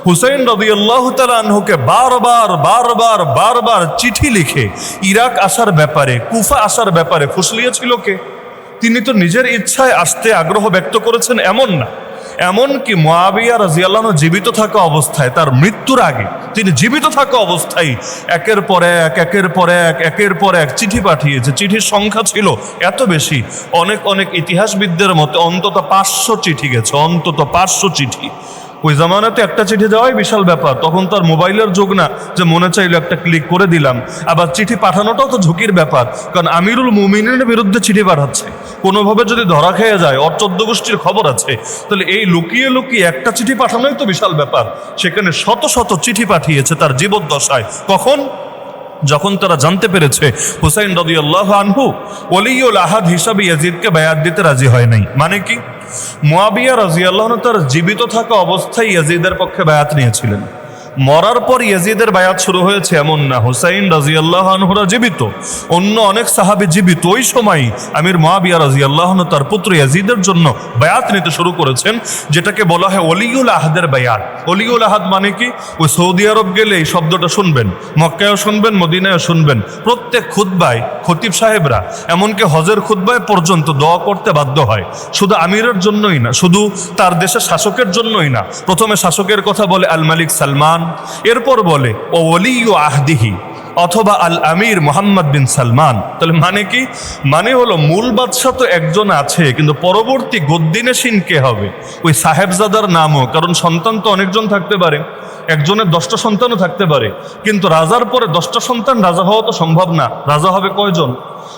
হুসাইন রাদিয়াল্লাহু তাআলা আনহুকে বারবার বারবার বারবার চিঠি লিখে ইরাক আসার ব্যাপারে, কুফা আসার ব্যাপারে ফুসলিয়েছিল কে? তিনি তো নিজের ইচ্ছায় আসতে আগ্রহ ব্যক্ত করেছেন এমন না। এমনকি মুআবিয়া রাদিয়াল্লাহু আনহু জীবিত থাকা অবস্থায়, তার মৃত্যুর আগে তিনি জীবিত থাকা অবস্থায় একের পর এক চিঠি পাঠিয়েছে। চিঠির সংখ্যা ছিল এত বেশি, অনেক অনেক ইতিহাসবিদদের মতে অন্তত 500 চিঠি গেছে, অন্তত 500 চিঠি। ওই জামানাতে একটা চিঠি দেওয়াই বিশাল ব্যাপার। তখন তার মোবাইলের যুগ না যে মনে চাইলে একটা ক্লিক করে দিলাম। আবার চিঠি পাঠানোটাও তো ঝুঁকির ব্যাপার, কারণ আমিরুল মুমিনের বিরুদ্ধে চিঠি পাঠাচ্ছে। কোনোভাবে যদি ধরা খেয়ে যায়, ওর 14 গোষ্ঠীর খবর আছে, তাহলে এই লুকিয়ে লুকিয়ে একটা চিঠি পাঠানোই তো বিশাল ব্যাপার। সেখানে শত শত চিঠি পাঠিয়েছে তার জীবদ্দশায়। কখন? যখন তারা জানতে পেরেছে হুসাইন রাদিয়াল্লাহু আনহু ওলিউল আহাদ হিসাবে ইয়াজিদকে বায়াত দিতে রাজি হয় নাই। মানে কি? মুআবিয়া রাদিয়াল্লাহু আনহু তার জীবিত থাকা অবস্থায় ইয়াজিদের পক্ষে বায়াত নিয়েছিলেন। মরার পর ইয়াজিদের বায়াত শুরু হয়েছে এমন না। হুসাইন রাদিয়াল্লাহু আনহুরা জীবিত, অন্য অনেক সাহাবী জীবিত। ওই সময় আমির মুআবিয়া রাদিয়াল্লাহু আনহু তার পুত্র ইয়াজিদের জন্য বায়াত নিতে শুরু করেছেন, যেটাকে বলা হয় ওলিউল আহাদের বায়াত। ওলিউল আহাদ মানে কি? ওই সৌদি আরব গেলে এই শব্দটা শুনবেন, মক্কায়ও শুনবেন, মদিনায়ও শুনবেন। প্রত্যেক খুতবায় খতিব সাহেবরা, এমনকি হজের খুতবায় পর্যন্ত দোয়া করতে বাধ্য হয়। শুধু আমিরের জন্যই না, শুধু তার দেশের শাসকের জন্যই না। প্রথমে শাসকের কথা বলে আল মালিক সালমান, এরপর বলে ও ওলিউ আহদিহি অথবা আল আমির মুহাম্মদ বিন সালমান। তাহলে মানে কি? মানে হলো মূল বাদশাহ তো একজন আছে, কিন্তু পরবর্তী গদ্দিনেশীন কে হবে? ওই সাহেবজাদার নামও, কারণ সন্তান তো অনেকজন থাকতে পারে, একজনের 10টা সন্তানও থাকতে পারে, কিন্তু রাজার পরে 10টা সন্তান রাজা হওয়া তো সম্ভব না। রাজা হবে কয়জন?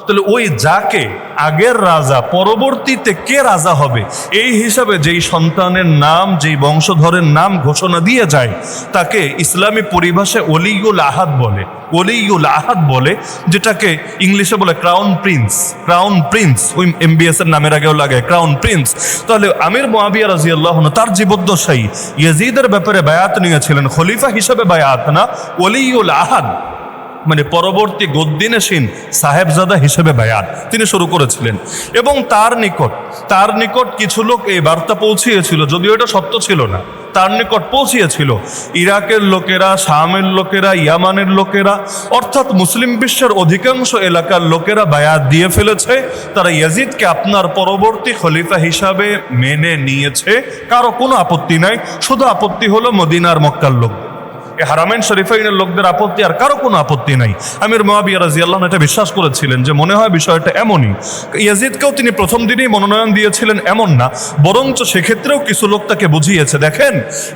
তাহলে ওই যাকে আগের রাজা, পরবর্তীতে কে রাজা হবে, এই হিসাবে যেই সন্তানের নাম, যেই বংশধরের নাম ঘোষণা দিয়ে যায়, তাকে ইসলামী পরিভাষায় ওলিউল আহাদ বলে। ওলিউল আহাদ বলে, যেটাকে ইংলিশে বলে ক্রাউন প্রিন্স। ক্রাউন প্রিন্স, ওই MBS এর নামের আগেও লাগে ক্রাউন প্রিন্স। তাহলে আমির মুআবিয়া রাদিয়াল্লাহু আনহু তার জীবদ্দশায় ইয়াজিদের ব্যাপারে বায়াত নিয়েছিলেন, খলিফা হিসেবে বায়াত না, ওলিউল আহাদ মানে পরবর্তী গদ্দিনেশীন সাহেবজাদা হিসেবে বায়াত তিনি শুরু করেছিলেন। এবং তার নিকট কিছু লোক এই বার্তা পৌঁছিয়েছিল, যদিও এটা সত্য ছিল না। তার নিকট পৌঁছিয়েছিল ইরাকের লোকেরা, শামের লোকেরা, ইয়ামানের লোকেরা, অর্থাৎ মুসলিম বিশ্বের অধিকাংশ এলাকার লোকেরা বায়াত দিয়ে ফেলেছে। তারা ইয়াজিদকে আপনার পরবর্তী খলিফা হিসাবে মেনে নিয়েছে, কারো কোনো আপত্তি নাই। শুধু আপত্তি হলো মদিনার মক্কার লোক, হারামাইন শরীফাইনের লোকদের আপত্তি, আর কারো কোনো আপত্তি নাই। আমির মুআবিয়া রাদিয়াল্লাহু আনহু এটা বিশ্বাস করেছিলেন যে মনে হয় বিষয়টা এমনই। ইয়াজিদকেও তিনি প্রথম দিনেই মনোনয়ন দিয়েছিলেন এমন না, বরঞ্চ সেক্ষেত্রেও কিছু লোক তাকে বুঝিয়েছে, দেখেন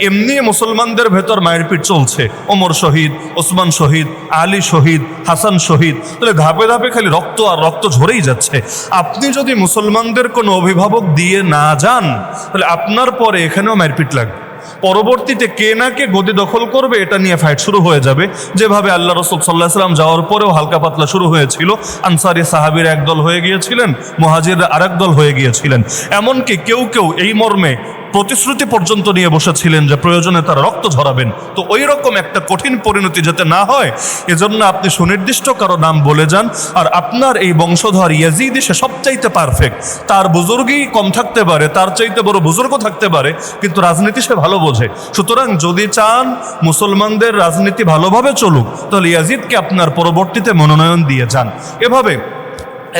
এমনি মুসলমানদের ভেতর মারপিট চলছে, ওমর শহীদ, ওসমান শহীদ, আলী শহীদ, হাসান শহীদ, তাহলে ধাপে ধাপে খালি রক্ত আর রক্ত ঝরেই যাচ্ছে। আপনি যদি মুসলমানদের কোনো অভিভাবক দিয়ে না যান, তাহলে আপনার পরে এখানেও মারপিট লাগবে। পরবর্তীতে কে না কে গদি দখল করবে, এটা নিয়ে ফাইট শুরু হয়ে যাবে। যেভাবে আল্লাহ রাসূল সাল্লাল্লাহু আলাইহি ওয়াসাল্লাম যাওয়ার পরেও হালকা পাতলা শুরু হয়েছিল। আনসারী সাহাবীরা একদল হয়ে গিয়েছিলেন, মুহাজিররা আরেক দল হয়ে গিয়েছিলেন। এমনকি কেউ কেউ এই মর্মে প্রতিশ্রুতি পর্যন্ত নিয়ে বসেছিলেন যে প্রয়োজনে তারা রক্ত ঝরাবেন। তো ওই রকম একটা কঠিন পরিণতি যাতে না হয়, এজন্য আপনি সুনির্দিষ্ট কারো নাম বলে যান। আর আপনার এই বংশধর ইয়াজিদ সে সবচাইতে পারফেক্ট, তার বুজুর্গই কম থাকতে পারে, তার চাইতে বড় বুজুর্গ থাকতে পারে, কিন্তু রাজনীতি সে ভালো বোঝে। সুতরাং যদি চান মুসলমানদের রাজনীতি ভালোভাবে চলুক, তাহলে ইয়াজিদকে আপনার পরবর্তীতে মনোনয়ন দিয়ে যান। এভাবে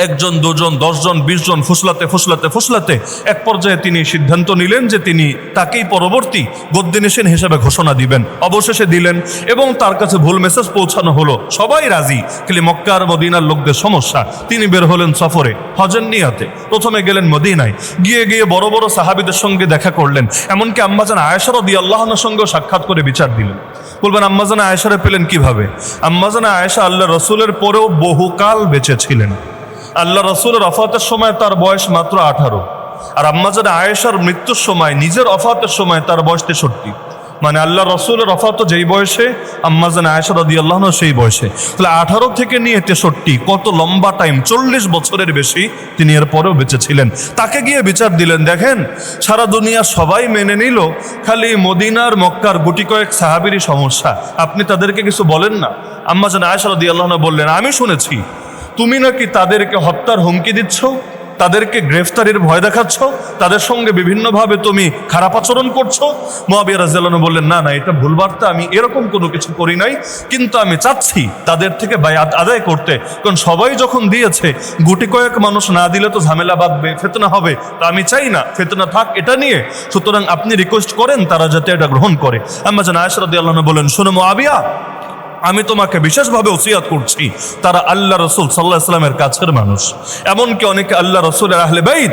1 জন 2 জন 10 জন 20 জন ফুসলাতে এক পর্যায়ে তিনি সিদ্ধান্ত নিলেন যে তিনি তাকেই পরবর্তী গদ্দিনেশীন হিসেবে ঘোষণা দিবেন। অবশেষে দিলেন এবং তার কাছে ভুল মেসেজ পৌঁছানো হলো। সবাই রাজি, খালি মক্কা আর মদিনার লোকদের সমস্যা। তিনি বের হলেন সফরে, হজের নিয়তে। প্রথমে গেলেন মদিনায়, গিয়ে বড় বড় সাহাবীদের সঙ্গে দেখা করলেন। এমনকি আম্মাজান আয়েশা রাদিয়াল্লাহু আনহার সঙ্গেও সাক্ষাৎ করে বিচার দিলেন। বলবেন আম্মাজান আয়েশারে পেলেন কিভাবে? আম্মাজান আয়েশা আল্লাহ রসুলের পরেও বহুকাল বেঁচে ছিলেন। আল্লাহ রসুলের ওফাতের সময় তার বয়স মাত্র 18, আর আম্মাজান আয়েশার মৃত্যুর সময়, নিজের ওফাতের সময় তার বয়স 63। মানে আল্লাহ রসুলের ওফাত যেই বয়সে, আম্মাজান আয়েশা রাদিয়াল্লাহু আনহা সেই বয়সে। তাহলে 18 থেকে নিয়ে 63, কত লম্বা টাইম, 40 বছরের বেশি তিনি এর পরেও বেঁচে ছিলেন। তাকে গিয়ে বিচার দিলেন, দেখেন সারা দুনিয়া সবাই মেনে নিল, খালি মদিনার মক্কার গুটি কয়েক সাহাবীরই সমস্যা, আপনি তাদেরকে কিছু বলেন না। আম্মাজান আয়েশা রাদিয়াল্লাহু আনহা বললেন, আমি শুনেছি তুমি নাকি তাদেরকে হত্যার হুমকি দিচ্ছ। তাদেরকে গ্রেফতারির ভয় দেখাচ্ছ, তাদের সঙ্গে বিভিন্নভাবে তুমি খারাপ আচরণ করছো। মুআবিয়া রাদিয়াল্লাহু আনহু বললেন, না না, এটা ভুল বার্তা, আমি এরকম কোনো কিছু করি নাই, কিন্তু আমি চাচ্ছি তাদের থেকে বায়াত আদায় করতে, কারণ সবাই যখন দিয়েছে, গুটি কয়েক মানুষ না দিলে তো ঝামেলা বাঁধবে, ফিতনা হবে, তা আমি চাই না ফিতনা থাক এটা নিয়ে, সুতরাং আপনি রিকোয়েস্ট করেন তারা যাতে এটা গ্রহণ করে। আম্মা জান আয়েশা রাদিয়াল্লাহু আনহা বলেন, শোনো মুআবিয়া, আমি তোমাকে বিশেষভাবে ওসিয়াত করছি, তারা আল্লাহ রসুল সাল্লাল্লাহু আলাইহি ওয়াসাল্লামের কাছের মানুষ, এমনকি অনেকে আল্লাহ রসুলের আহলে বাইত,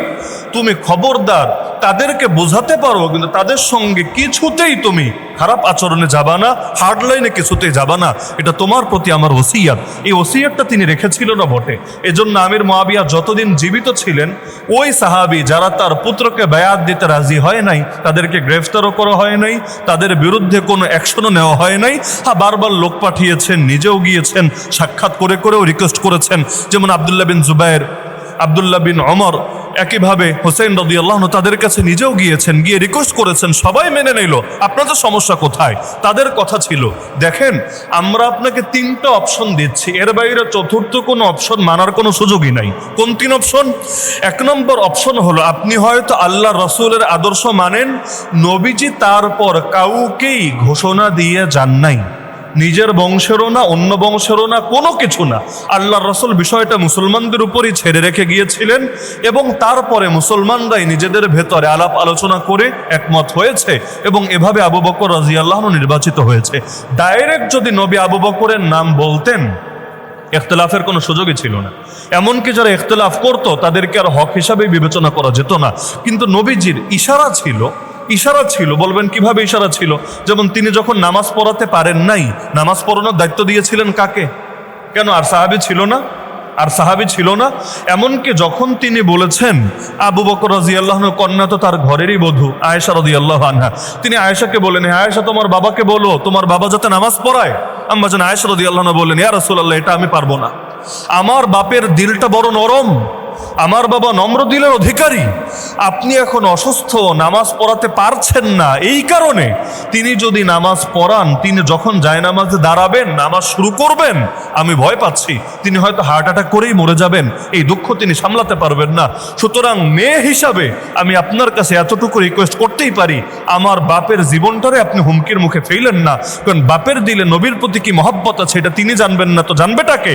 তুমি খবরদার তাদেরকে বোঝাতে পারো, কিন্তু তাদের সঙ্গে কিছুতেই তুমি খারাপ আচরণে যাবা না, হার্ড লাইনে কিছুতেই যাবা না, এটা তোমার প্রতি আমার ওসিয়াত। এই ওসিয়াতটা তিনি রেখেছিল না বটে। এজন্য আমির মুআবিয়া যতদিন জীবিত ছিলেন, ওই সাহাবী যারা তার পুত্রকে বায়াত দিতে রাজি হয় নাই, তাদেরকে গ্রেফতারও করা হয় নাই, তাদের বিরুদ্ধে কোনো অ্যাকশনও নেওয়া হয় নাই। হ্যাঁ, বারবার লোক পাঠিয়েছেন, নিজেও গিয়েছেন, সাক্ষাৎ করে করেও রিকোয়েস্ট করেছেন, যেমন আব্দুল্লাহ বিন জুবায়ের, আব্দুল্লাহ বিন ওমর, একইভাবে হোসেন রাদিয়াল্লাহু আনহু তাদের কাছে নিজেও গিয়েছেন, গিয়ে রিকোয়েস্ট করেছেন, সবাই মেনে নিল। আপনাদের সমস্যা কোথায়? তাদের কথা ছিল, দেখেন আমরা আপনাকে 3টা অপশন দিচ্ছি, এর বাইরে চতুর্থ কোনো অপশন মানার কোনো সুযোগই নাই। কোন 3 অপশন? 1 নম্বর অপশন হলো, আপনি হয়তো আল্লাহ রসুলের আদর্শ মানেন, নবীজি তারপর কাউকেই ঘোষণা দিয়ে যান নাই, নিজের বংশেরও না, অন্য বংশেরও না, কোনো কিছু না, আল্লাহ রসুল বিষয়টা মুসলমানদের উপরই ছেড়ে রেখে গিয়েছিলেন, এবং তারপরে মুসলমানরাই নিজেদের ভেতরে আলাপ আলোচনা করে একমত হয়েছে, এবং এভাবে আবু বকর রাদিয়াল্লাহু আনহু নির্বাচিত হয়েছে। ডাইরেক্ট যদি নবী আবু বকরের নাম বলতেন, ইখতিলাফের কোনো সুযোগই ছিল না। এমনকি যারা ইখতিলাফ করতো তাদেরকে আর হক হিসাবে বিবেচনা করা যেত না। কিন্তু নবীজির ইশারা ছিল। বলবেন কিভাবে ইশারা ছিল? যেমন তিনি যখন নামাজ পড়াতে পারেন নাই, নামাজ পড়ানোর দায়িত্ব দিয়েছিলেন কাকে? কেন আর সাহাবী ছিল না? এমনকি যখন তিনি বলেছেন, আবু বকর রাদিয়াল্লাহু আনহু কন্যা তো তার ঘরেরই বধূ আয়েশা রাদিয়াল্লাহু আনহা, তিনি আয়েশাকে বলেন, হে আয়েশা, তোমার বাবাকে বলো তোমার বাবা যাতে নামাজ পড়ায়। আম্মা জান আয়েশা রাদিয়াল্লাহু আনহা বলেন, ইয়া রাসূলুল্লাহ, এটা আমি পারবো না, আমার বাপের দিলটা বড় নরম, আমার বাবা নম্র দিলের অধিকারী, আপনি এখন অসুস্থ, নামাজ পড়াতে পারছেন না, এই কারণে তিনি যদি নামাজ পড়ান, তিনি যখন জায়নামাজে দাঁড়াবেন, নামাজ শুরু করবেন, আমি ভয় পাচ্ছি তিনি হয়তো হার্ট অ্যাটাক করেই মরে যাবেন, এই দুঃখ তিনি সামলাতে পারবেন না। সুতরাং মেয়ে হিসাবে আমি আপনার কাছে এতটুকু রিকোয়েস্ট করতেই পারি, আমার বাপের জীবনটারে আপনি হুমকির মুখে ফেললেন না, কারণ বাপের দিলে নবীর প্রতি কি মহব্বত আছে এটা তিনি জানবেন না, তো জানবেটাকে?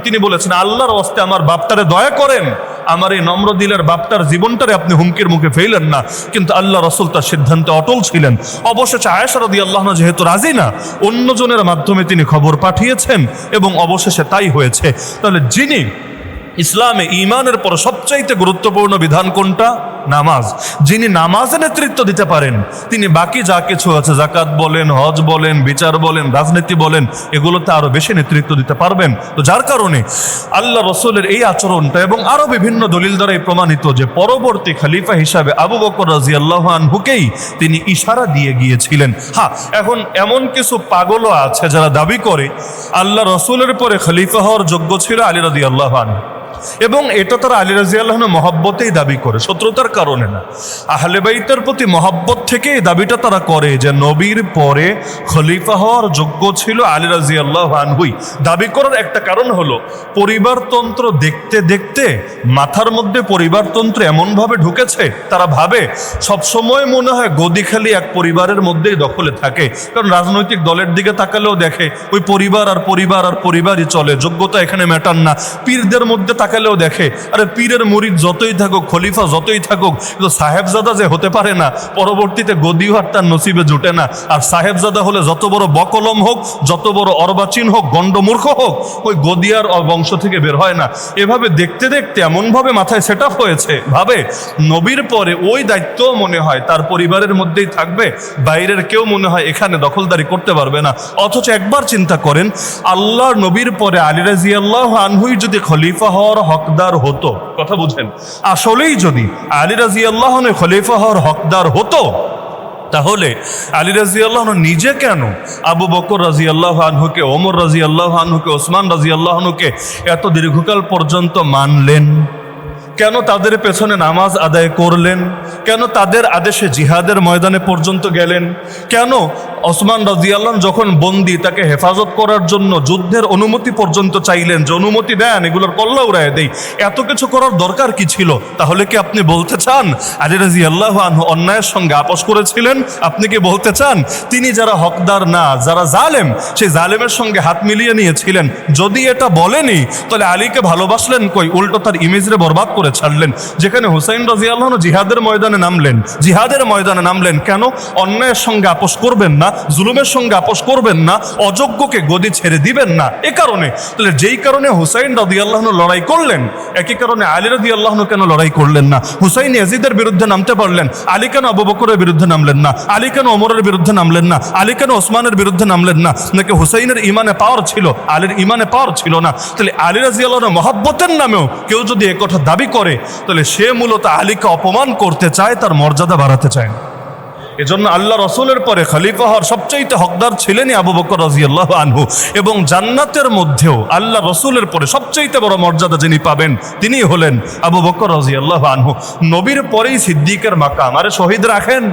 তিনি বলেছেন, আল্লাহর ওয়াস্তে আমার বাপটারে দয়া করেন, আমার এই নম্র দিলের বাপটার জীবনটারে আপনি হুমকির মুখে ফেললেন না। কিন্তু আল্লাহ রসুল তার সিদ্ধান্তে অটল ছিলেন। অবশেষে আয়েশা রাদিয়াল্লাহু আনহা যেহেতু রাজি না, অন্যজনের মাধ্যমে তিনি খবর পাঠিয়েছেন, এবং অবশেষে তাই হয়েছে। তাহলে যিনি ইসলামে ঈমানের পর সবচাইতে গুরুত্বপূর্ণ বিধান কোনটা? নামাজ। যিনি নামাজে নেতৃত্ব দিতে পারেন, তিনি বাকি যা কিছু আছে, যাকাত বলেন, হজ বলেন, বিচার বলেন, রাজনীতি বলেন, এগুলোতে আরো বেশি নেতৃত্ব দিতে পারবেন। তো যার কারণে আল্লাহ রসুলের এই আচরণটা এবং আরো বিভিন্ন দলিল দ্বারাই প্রমাণিত যে পরবর্তী খলিফা হিসাবে আবু বকর রাদিয়াল্লাহু আনহুকেই তিনি ইশারা দিয়ে গিয়েছিলেন। হ্যাঁ, এখন এমন কিছু পাগলও আছে যারা দাবি করে আল্লাহ রসুলের পরে খলিফা হওয়ার যোগ্য ছিল আলী রাদিয়াল্লাহু আনহু, এবং এটা তারা আলী রাদিয়াল্লাহু আনহু মহব্বতেই দাবি করে, শত্রুতার কারণে না। আহলে বাইতের প্রতি মহব্বত থেকে এই দাবিটা তারা করে যে নবীর পরে খলিফা হওয়ার যোগ্য ছিল আলী রাদিয়াল্লাহু আনহুই। দাবি করার একটা কারণ হলো, পরিবারতন্ত্র দেখতে দেখতে মাথার মধ্যে পরিবারতন্ত্র এমনভাবে ঢুকেছে, তারা ভাবে সবসময় মনে হয় গদি খালি এক পরিবারের মধ্যেই দখলে থাকে। কারণ রাজনৈতিক দলের দিকে তাকালেও দেখে ওই পরিবার আর পরিবারই চলে, যোগ্যতা এখানে ম্যাটার না। পীরদের মধ্যে তাকালেও দেখে, আরে পীরের মুরিদ যতই থাকুক, খলিফা যতই থাকুক, কিন্তু সাহেবজাদা যে হতে পারে না, পরবর্তীতে গদিও আর তার নসিবে জুটে না। আর সাহেবজাদা হলে যত বড় বকলম হোক, যত বড় অর্বাচীন হোক, গণ্ডমূর্খ হোক, ওই গদিয়ার বংশ থেকে বের হয় না। এভাবে দেখতে দেখতে এমনভাবে মাথায় সেট আপ হয়েছে, ভাবে নবীর পরে ওই দায়িত্ব মনে হয় তার পরিবারের মধ্যেই থাকবে, বাইরের কেউ মনে হয় এখানে দখলদারি করতে পারবে না। অথচ একবার চিন্তা করেন, আল্লাহর নবীর পরে আলী রাদিয়াল্লাহু আনহুই যদি খলিফা হওয়ার হকদার হতো, কথা বুঝেন, আসলেই যদি আলী রাদিয়াল্লাহু আনহু খলিফা হওয়ার হকদার হতো, তাহলে আলী রাদিয়াল্লাহু আনহু নিজে কেন আবু বকর রাদিয়াল্লাহু আনহুকে, ওমর রাদিয়াল্লাহু আনহুকে, ওসমান রাদিয়াল্লাহু আনহুকে এত দীর্ঘকাল পর্যন্ত মানলেন? কেন তাদের পেছনে নামাজ আদায় করলেন? কেন তাদের আদেশে জিহাদের ময়দানে পর্যন্ত গেলেন? কেন ওসমান রাদিয়াল্লাহু আনহু যখন বন্দী তাকে হেফাজত করার জন্য যুদ্ধের অনুমতি পর্যন্ত চাইলেন, যে অনুমতি দেন, এগুলোর কল্লা উড়ায় দেই, এত কিছু করার দরকার কি ছিল? তাহলে কি আপনি বলতে চান আলী রাদিয়াল্লাহু আনহু অন্যায়ের সঙ্গে আপোষ করেছিলেন? আপনি কি বলতে চান তিনি যারা হকদার না, যারা জালেম, সেই জালেমের সঙ্গে হাত মিলিয়ে নিয়েছিলেন? যদি এটা বলেনি তাহলে আলীকে ভালোবাসলেন কই? উল্টো তার ইমেজরে বরবাদ করে ছাড়লেন। যেখানে হুসাইন রাদিয়াল্লাহু আনহু জিহাদের ময়দানে নামলেন, কেন? অন্যায়ের সঙ্গে আপোষ করবেন না, জুলুমের সঙ্গে আপোষ করবেন না, অযোগ্যকে গদি ছেড়ে দিবেন না, এ কারণে। তাহলে যেই কারণে হুসাইন রাদিয়াল্লাহু আনহু লড়াই করলেন, একই কারণে আলী রাদিয়াল্লাহু আনহু কেন লড়াই করলেন না? হুসাইন ইয়াজিদের বিরুদ্ধে নামতে পারলেন, আলী কেন আবু বকরের বিরুদ্ধে নামলেন না? আলী কেন ওমরের বিরুদ্ধে নামলেন না? আলী কেন ওসমানের বিরুদ্ধে নামলেন না? নাকি হুসাইনের ইমানে পাওয়ার ছিল, আলীর ইমানে পাওয়ার ছিল না? তাহলে আলী রাদিয়াল্লাহু আনহু মহব্বতের নামেও কেউ যদি এ কথা দাবি করে, তাহলে সে মূলত আলীকে অপমান করতে চায়, তার মর্যাদা বাড়াতে চায়। এজন্য আল্লাহ রসুলের পরে খলিফা হওয়ার সবচাইতে হকদার ছিলেনই আবু বকর রাদিয়াল্লাহু আনহু। এবং জান্নাতের মধ্যেও আল্লাহ রসুলের পরে সবচাইতে বড় মর্যাদা যিনি পাবেন তিনি হলেন আবু বকর রাদিয়াল্লাহু আনহু। নবীর পরেই সিদ্দিকের মাকাম। আরে শহীদ রাখেন,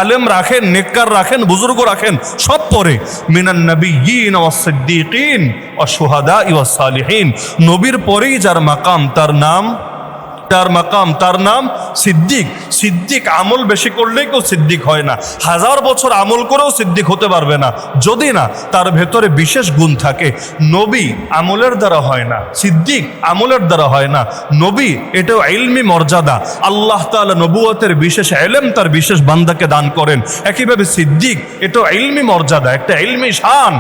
আলেম রাখেন, নেককার রাখেন, বুজুর্গ রাখেন, সব পরে। মিনান নবিয়্যিন ওয়াস সিদ্দিকিন ওয়াশ শুহাদাই ওয়াস সালিহিন। নবীর পরেই যার মাকাম তার নাম সিদ্দিক। সিদ্দিক আমল বেশি করলেই কেউ সিদ্দিক হয় না। 1000 বছর আমল করেও সিদ্দিক হতে পারবে না যদি না তার ভেতরে বিশেষ গুণ থাকে। নবী আমলের দ্বারা হয় না, সিদ্দিক আমলের দ্বারা হয় না। নবী এটাও ইলমি মর্যাদা, আল্লাহ তাআলা নবুয়তের বিশেষ ইলম তার বিশেষ বান্দাকে দান করেন। একইভাবে সিদ্দিক এটাও ইলমি মর্যাদা, একটা ইলমি শান।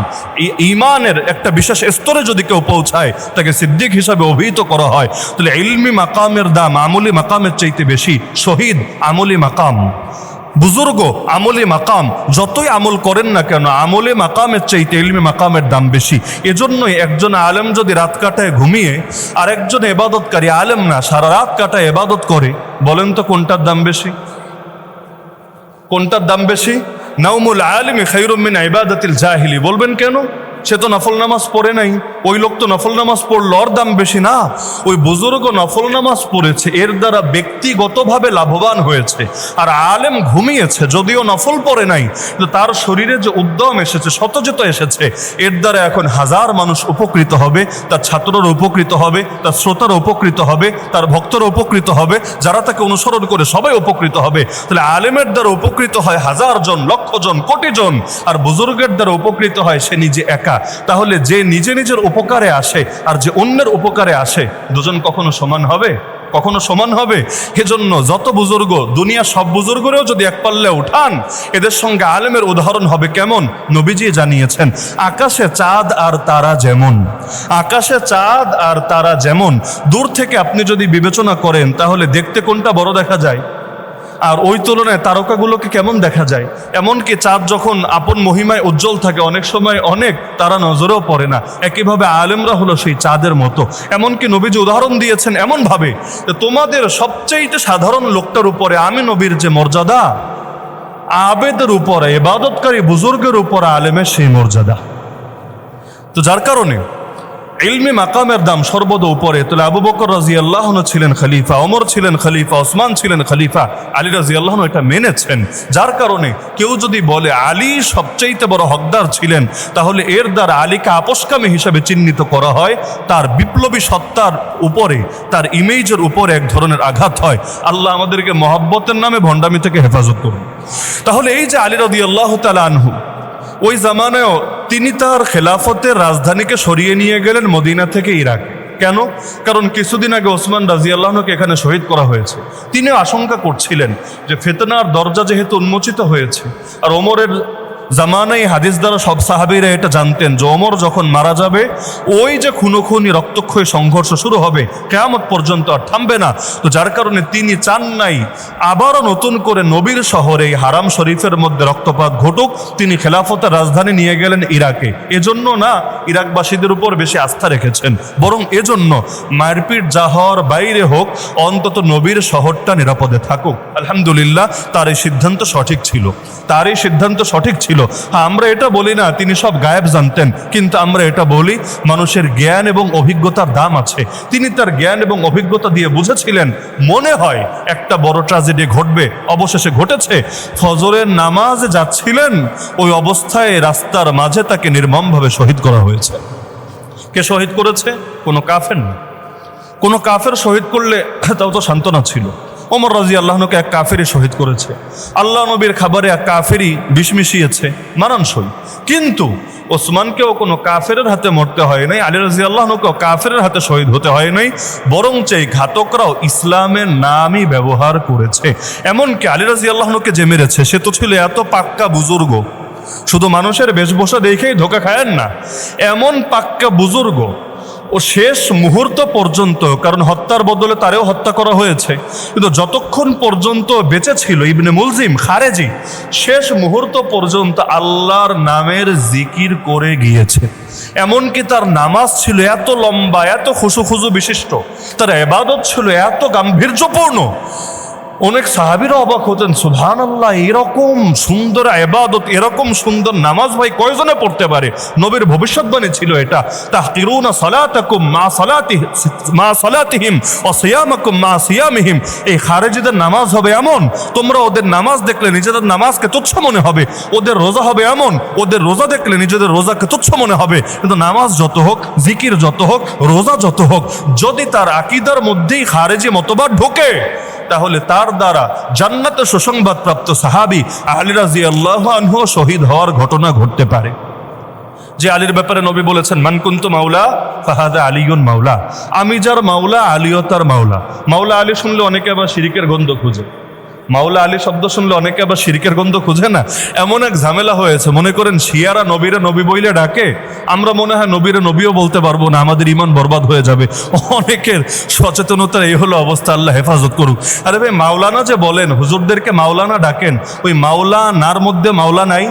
ঈমানের একটা বিশেষ স্তরে যদি কেউ পৌঁছায় তাকে সিদ্দিক হিসাবে অভিহিত করা হয়। তাহলে ইলমি মাকামের আমলি মাকামের চাইতে বেশি। শহীদ আমলি মাকাম, বুজুর্গ আমলি মাকাম। যতই আমল করেন না কেন আমলি মাকামের চাইতে ইলমি মাকামের দাম বেশি। এজন্যই একজন আলেম যদি রাত কাটায় ঘুমিয়ে আর একজন ইবাদতকারী আলেম না সারা রাত কাটায় ইবাদত করে, বলেন তো কোনটার দাম বেশি? কোনটার দাম বেশি? নাউমুল আলিমি খায়রুম মিন ইবাদাতিল জাহিলি। বলবেন কেন? সে তো নফল নামাজ পড়ে নাই। ওই লোক তো নফল নামাজ পড়লো, ওর দাম বেশি না। ওই বুজুর্গ নফল নামাজ পড়েছে, এর দ্বারা ব্যক্তিগতভাবে লাভবান হয়েছে। আর আলেম ঘুমিয়েছে, যদিও নফল পড়ে নাই, কিন্তু তার শরীরে যে উদ্যম এসেছে, সতজত এসেছে, এর দ্বারা এখন 1000 মানুষ উপকৃত হবে। তার ছাত্ররা উপকৃত হবে, তার শ্রোতারা উপকৃত হবে, তার ভক্তরা উপকৃত হবে, যারা তাকে অনুসরণ করে সবাই উপকৃত হবে। তাহলে আলেমের দ্বারা উপকৃত হয় 1000 জন, লক্ষ জন, কোটি জন। আর বুজুর্গের দ্বারা উপকৃত হয় সে নিজে একা। তাহলে যে নিজের উপকারে আসে আর যে অন্যের উপকারে আসে, দুজন কখনো সমান হবে? কখনো সমান হবে? এজন্য যত বুজুর্গ, দুনিয়া সব বুজুর্গরেও যদি এক পাল্লে উঠান, এদের সঙ্গে আলেমের উদাহরণ হবে কেমন? নবীজি জানিয়েছেন, আকাশে চাঁদ আর তারা যেমন দূর থেকে আপনি যদি বিবেচনা করেন তাহলে দেখতে কোনটা বড় দেখা যায়? আর ওই তুলনায় তারকাগুলোকে কেমন দেখা যায়? এমনকি চাঁদ যখন আপন মহিমায় উজ্জ্বল থাকে, অনেক সময় অনেক তারা নজরেও পড়ে না। একইভাবে আলেমরা হলো সেই চাঁদের মতো। এমনকি নবীজি উদাহরণ দিয়েছেন এমনভাবে, তোমাদের সবচেয়ে সাধারণ লোকটার উপরে আমি নবীর যে মর্যাদা, আবেদের উপরে, ইবাদতকারী বুজুর্গের উপরে আলেমের সেই মর্যাদা। তো যার কারণে ইলমি মাকামের দাম সর্বদা উপরে। তাহলে আবু বকর রাদিয়াল্লাহু আনহু ছিলেন খলিফা, ওমর ছিলেন খলিফা, ওসমান ছিলেন খলিফা, আলী রাদিয়াল্লাহু আনহু এটা মেনেছেন। যার কারণে কেউ যদি বলে আলী সবচাইতে বড় হকদার ছিলেন, তাহলে এর দ্বারা আলীকে আপোষকামী হিসাবে চিহ্নিত করা হয়। তার বিপ্লবী সত্তার উপরে, তার ইমেজের উপরে এক ধরনের আঘাত হয়। আল্লাহ আমাদেরকে মহব্বতের নামে ভণ্ডামি থেকে হেফাজত করুন। তাহলে এই যে আলী রাদিয়াল্লাহু তাআলা আনহু, ওই জামানায়ও তিনি তার খেলাফতের রাজধানীকে সরিয়ে নিয়ে গেলেন মদিনা থেকে ইরাকে। কেন? কারণ কিছুদিন আগে ওসমান রাদিয়াল্লাহু আনহুকে এখানে শহীদ করা হয়েছে। তিনি আশঙ্কা করছিলেন যে ফিতনার দরজা যেহেতু উন্মোচিত হয়েছে, আর ওমরের জামানায় হাদিস দ্বারা সব সাহাবীরা এটা জানতেন যে ওমর যখন মারা যাবে, ওই যে খুনোখুনি রক্তক্ষয়ী সংঘর্ষ শুরু হবে, কিয়ামত পর্যন্ত আর থামবে না। তো যার কারণে তিনি চান নাই আবারও নতুন করে নবীর শহরে হারাম শরীফের মধ্যে রক্তপাত ঘটুক। তিনি খেলাফতের রাজধানী নিয়ে গেলেন ইরাকে। এজন্য না ইরাকবাসীদের উপর বেশি আস্থা রেখেছেন, বরং এজন্য মারপিট যা হওয়ার বাইরে হোক, অন্তত নবীর শহরটা নিরাপদে থাকুক। আলহামদুলিল্লাহ, তার এই সিদ্ধান্ত সঠিক ছিল, তার এই সিদ্ধান্ত সঠিক ছিল। হ্যাঁ, আমরা এটা বলি না তিনি সব গায়েব জানতেন, কিন্তু আমরা এটা বলি মানুষের জ্ঞান এবং অভিজ্ঞতার দাম আছে। তিনি তার জ্ঞান এবং অভিজ্ঞতা দিয়ে বুঝেছিলেন মনে হয় একটা বড় ট্র্যাজেডি ঘটবে, অবশেষে ঘটেছে। ফজরের নামাজে যাচ্ছিলেন, ওই অবস্থায় রাস্তার মাঝে তাকে নির্মমভাবে শহীদ করা হয়েছে। কে শহীদ করেছে? কোনো কাফের না। কোনো কাফের শহীদ করলে তাও তো সান্ত্বনা ছিল। ওমর রাদিয়াল্লাহু এক কাফেরই শহীদ করেছে, আল্লাহ নবীর খাবারে এক কাফেরই বিষ মিশিয়েছে, মানানসই। কিন্তু ওসমানকেও কোনো কাফের হাতে মরতে হয় নাই, আলী রাদিয়াল্লাহুকেও কাফের হাতে শহীদ হতে হয় নাই, বরং এই ঘাতকরাও ইসলামের নামই ব্যবহার করেছে। এমনকি আলী রাদিয়াল্লাহুকে যে মেরেছে সে তো ছিল এত পাক্কা বুজুর্গ, শুধু মানুষের বেশভূষা দেখেই ধোকা খায়েন না, এমন পাক্কা বুজুর্গ, ও শেষ মুহূর্ত পর্যন্ত, কারণ হত্যার বদলে তারেও হত্যা করা হয়েছে, কিন্তু যতক্ষণ পর্যন্ত বেঁচে ছিল ইবনে মুলজিম খারেজি, শেষ মুহূর্ত পর্যন্ত আল্লাহর নামের জিকির করে গিয়েছে। এমনকি তার নামাজ ছিল এত লম্বা, এত খুশু বিশিষ্ট, তার ইবাদত ছিল এত গাম্ভীর্যপূর্ণ, অনেক সাহাবীরা অবাক হতেন, সুবহানাল্লাহ, এরকম সুন্দর ইবাদত, এরকম সুন্দর নামাজ ভাই কয়জনে পড়তে পারে? নবীর ভবিষ্যৎবাণী ছিল এটা, তাহকিরুনা সালাতাকুম মা সালাতিহিম ওয়া সিয়ামাকুম মা সিয়ামিহিম। এই খারেজিদের নামাজ হবে এমন, তোমরা ওদের নামাজ দেখলে নিজেদের নামাজকে তুচ্ছ মনে হবে, ওদের রোজা হবে এমন, ওদের রোজা দেখলে নিজেদের রোজাকে তুচ্ছ মনে হবে। কিন্তু নামাজ যত হোক, জিকির যত হোক, রোজা যত হোক, যদি তার আকীদার মধ্যেই খারেজি মতবাদ ঢোকে, তাহলে তার দ্বারা জান্নাতে সুসংবাদ প্রাপ্ত সাহাবী আলী রাদিয়াল্লাহু আনহু শহীদ হওয়ার ঘটনা ঘটতে পারে। যে আলীর ব্যাপারে নবী বলেছেন, মান কুনতু মাওলা ফাহাদা আলিয়ুন মাওলা, আমি যার মাওলা আলীও তার মাওলা। মাওলা আলী শুনলে অনেকে আবার শিরিকের গন্ধ খুঁজে, মাওলা আলী শব্দ শুনলে অনেকে আবার শিরকের গন্ধ খুঁজে না। এমন এক ঝামেলা হয়েছে, মনে করেন শিয়ারা নবীরে নবী বইলে ডাকে, আমরা মনে হয় নবীরে নবীও বলতে পারবো না, আমাদের ইমান বরবাদ হয়ে যাবে। অনেকের সচেতনতার এই হলো অবস্থা, আল্লাহ হেফাজত করুক। আরে ভাই, মাওলানা যে বলেন, হুজুরদেরকে মাওলানা ডাকেন, ওই মাওলানার মধ্যে মাওলা নাই,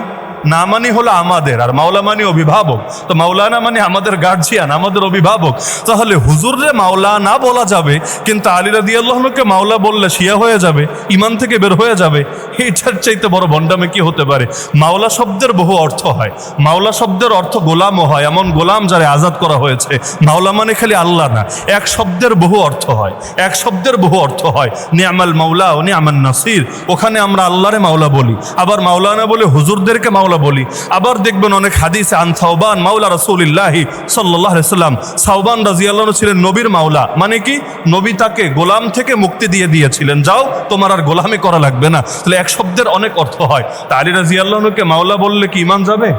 না মানি হলো আমাদের, আর মাওলা মানি অভিভাবক। তো মাওলানা মানে আমাদের গার্জিয়ান, আমাদের অভিভাবক। তাহলে হুজুরে মাওলানা বলা যাবে, কিন্তু আলী রাদিয়াল্লাহুকে মাওলা বললে শিয়া হয়ে যাবে, ইমান থেকে বের হয়ে যাবে। এইটার চাইতে বড় ভণ্ডামি কি হতে পারে? মাওলা শব্দের বহু অর্থ হয়, মাওলা শব্দের অর্থ গোলামও হয়, এমন গোলাম যারা আজাদ করা হয়েছে। মাওলা মানে খালি আল্লাহ না, এক শব্দের বহু অর্থ হয়, এক শব্দের বহু অর্থ হয়। নিয়ামাল মাওলা ও নিয়ামান নাসির, ওখানে আমরা আল্লাহরে মাওলা বলি, আবার মাওলানা বলে হুজুরদেরকে মাওলা বলি। আবার দেখবেন অনেক হাদিসে আন সাওবান মাওলা রাসূলুল্লাহি সাল্লাল্লাহু আলাইহি সাল্লাম, সাওবান রাদিয়াল্লাহু আনহু ছিলেন নবীর মাওলা। মানে কি? নবী তাকে গোলাম থেকে মুক্তি দিয়ে দিয়েছিলেন, যাও তোমার আর গোলামি করা লাগবে না। তাহলে এক শব্দের অনেক অর্থ হয়। তা আলী রাদিয়াল্লাহু আনহুকে মাওলা বললে কি ঈমান যাবে?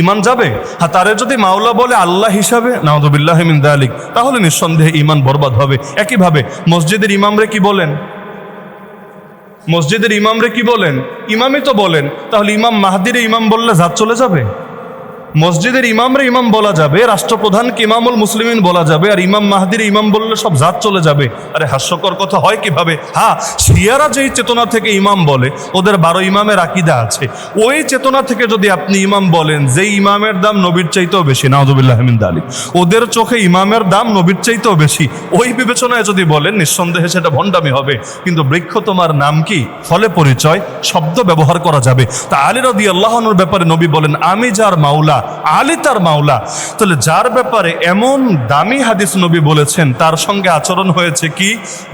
ঈমান যাবে? হ্যাঁ, তারে যদি মাওলা বলে আল্লাহ হিসাবে, নাউযুবিল্লাহি মিন যালিক, তাহলে নিঃসন্দেহে ঈমান বরবাদ হবে। একইভাবে মসজিদের ইমামরে কি বলেন? মসজিদের ইমামরে কি বলেন? ইমামই তো বলেন। তাহলে ইমাম মাহদিরে ইমাম বললে জাত চলে যাবে? মসজিদের ইমামরে ইমাম বলা যাবে, রাষ্ট্রপ্রধানকে ইমামুল মুসলিমিন বলা যাবে, আর ইমাম মাহদির ইমাম বললে সব জাত চলে যাবে। আরে হাস্যকর কথা হয় কিভাবে? হ্যাঁ, শিয়ারা যেই চেতনা থেকে ইমাম বলে, ওদের 12 ইমামের আকীদা আছে, ওই চেতনা থেকে যদি আপনি ইমাম বলেন, যেই ইমামের দাম নবীর চাইতেও বেশি, নাউযুবিল্লাহি মিন যালিক, ওদের চোখে ইমামের দাম নবীর চাইতেও বেশি, ওই বিবেচনায় যদি বলেন, নিঃসন্দেহে সেটা ভণ্ডামি হবে। কিন্তু বৃক্ষ তোমার নাম কি? ফলে পরিচয়, শব্দ ব্যবহার করা যাবে। তা আলী রাদিয়াল্লাহু আনহুর ব্যাপারে নবী বলেন, আমি যার মাওলা আলী তার মাওলা। তাহলে যার ব্যাপারে এমন দামি হাদিস নবী বলেছেন, তার সঙ্গে আচরণ হয়েছে কি?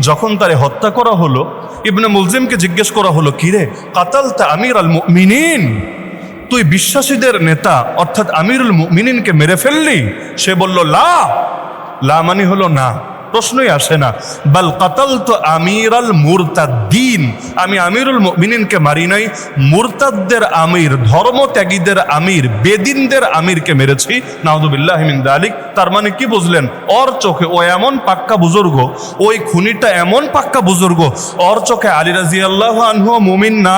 যখন তারে হত্যা করা হলো, ইবনে মুলজিমকে জিজ্ঞেস করা হলো, কিরে কাতালতা আমিরুল মুমিনিন, তুই বিশ্বাসীদের নেতা অর্থাৎ আমিরুল মুমিনিনকে মেরে ফেললি? সে বলল, লা, লা মানে হলো না, প্রশ্নই আসে না। বাল কাতালতু আমিরাল মুরতাদ্দিন, আমি আমিরুল মুমিনিনকে মারি নাই, মুরতাদদের আমির, ধর্মত্যাগীদের আমির, বেদিনদের আমিরকে মেরেছি। নাউযুবিল্লাহি মিন যালিক। তার মানে কি বুঝলেন? ওর চোখে ও এমন পাক্কা বুজুর্গ, ওই খুনিটা এমন পাক্কা বুজুর্গ, ওর চোখে আলী রাদিয়াল্লাহু আনহু মুমিন না,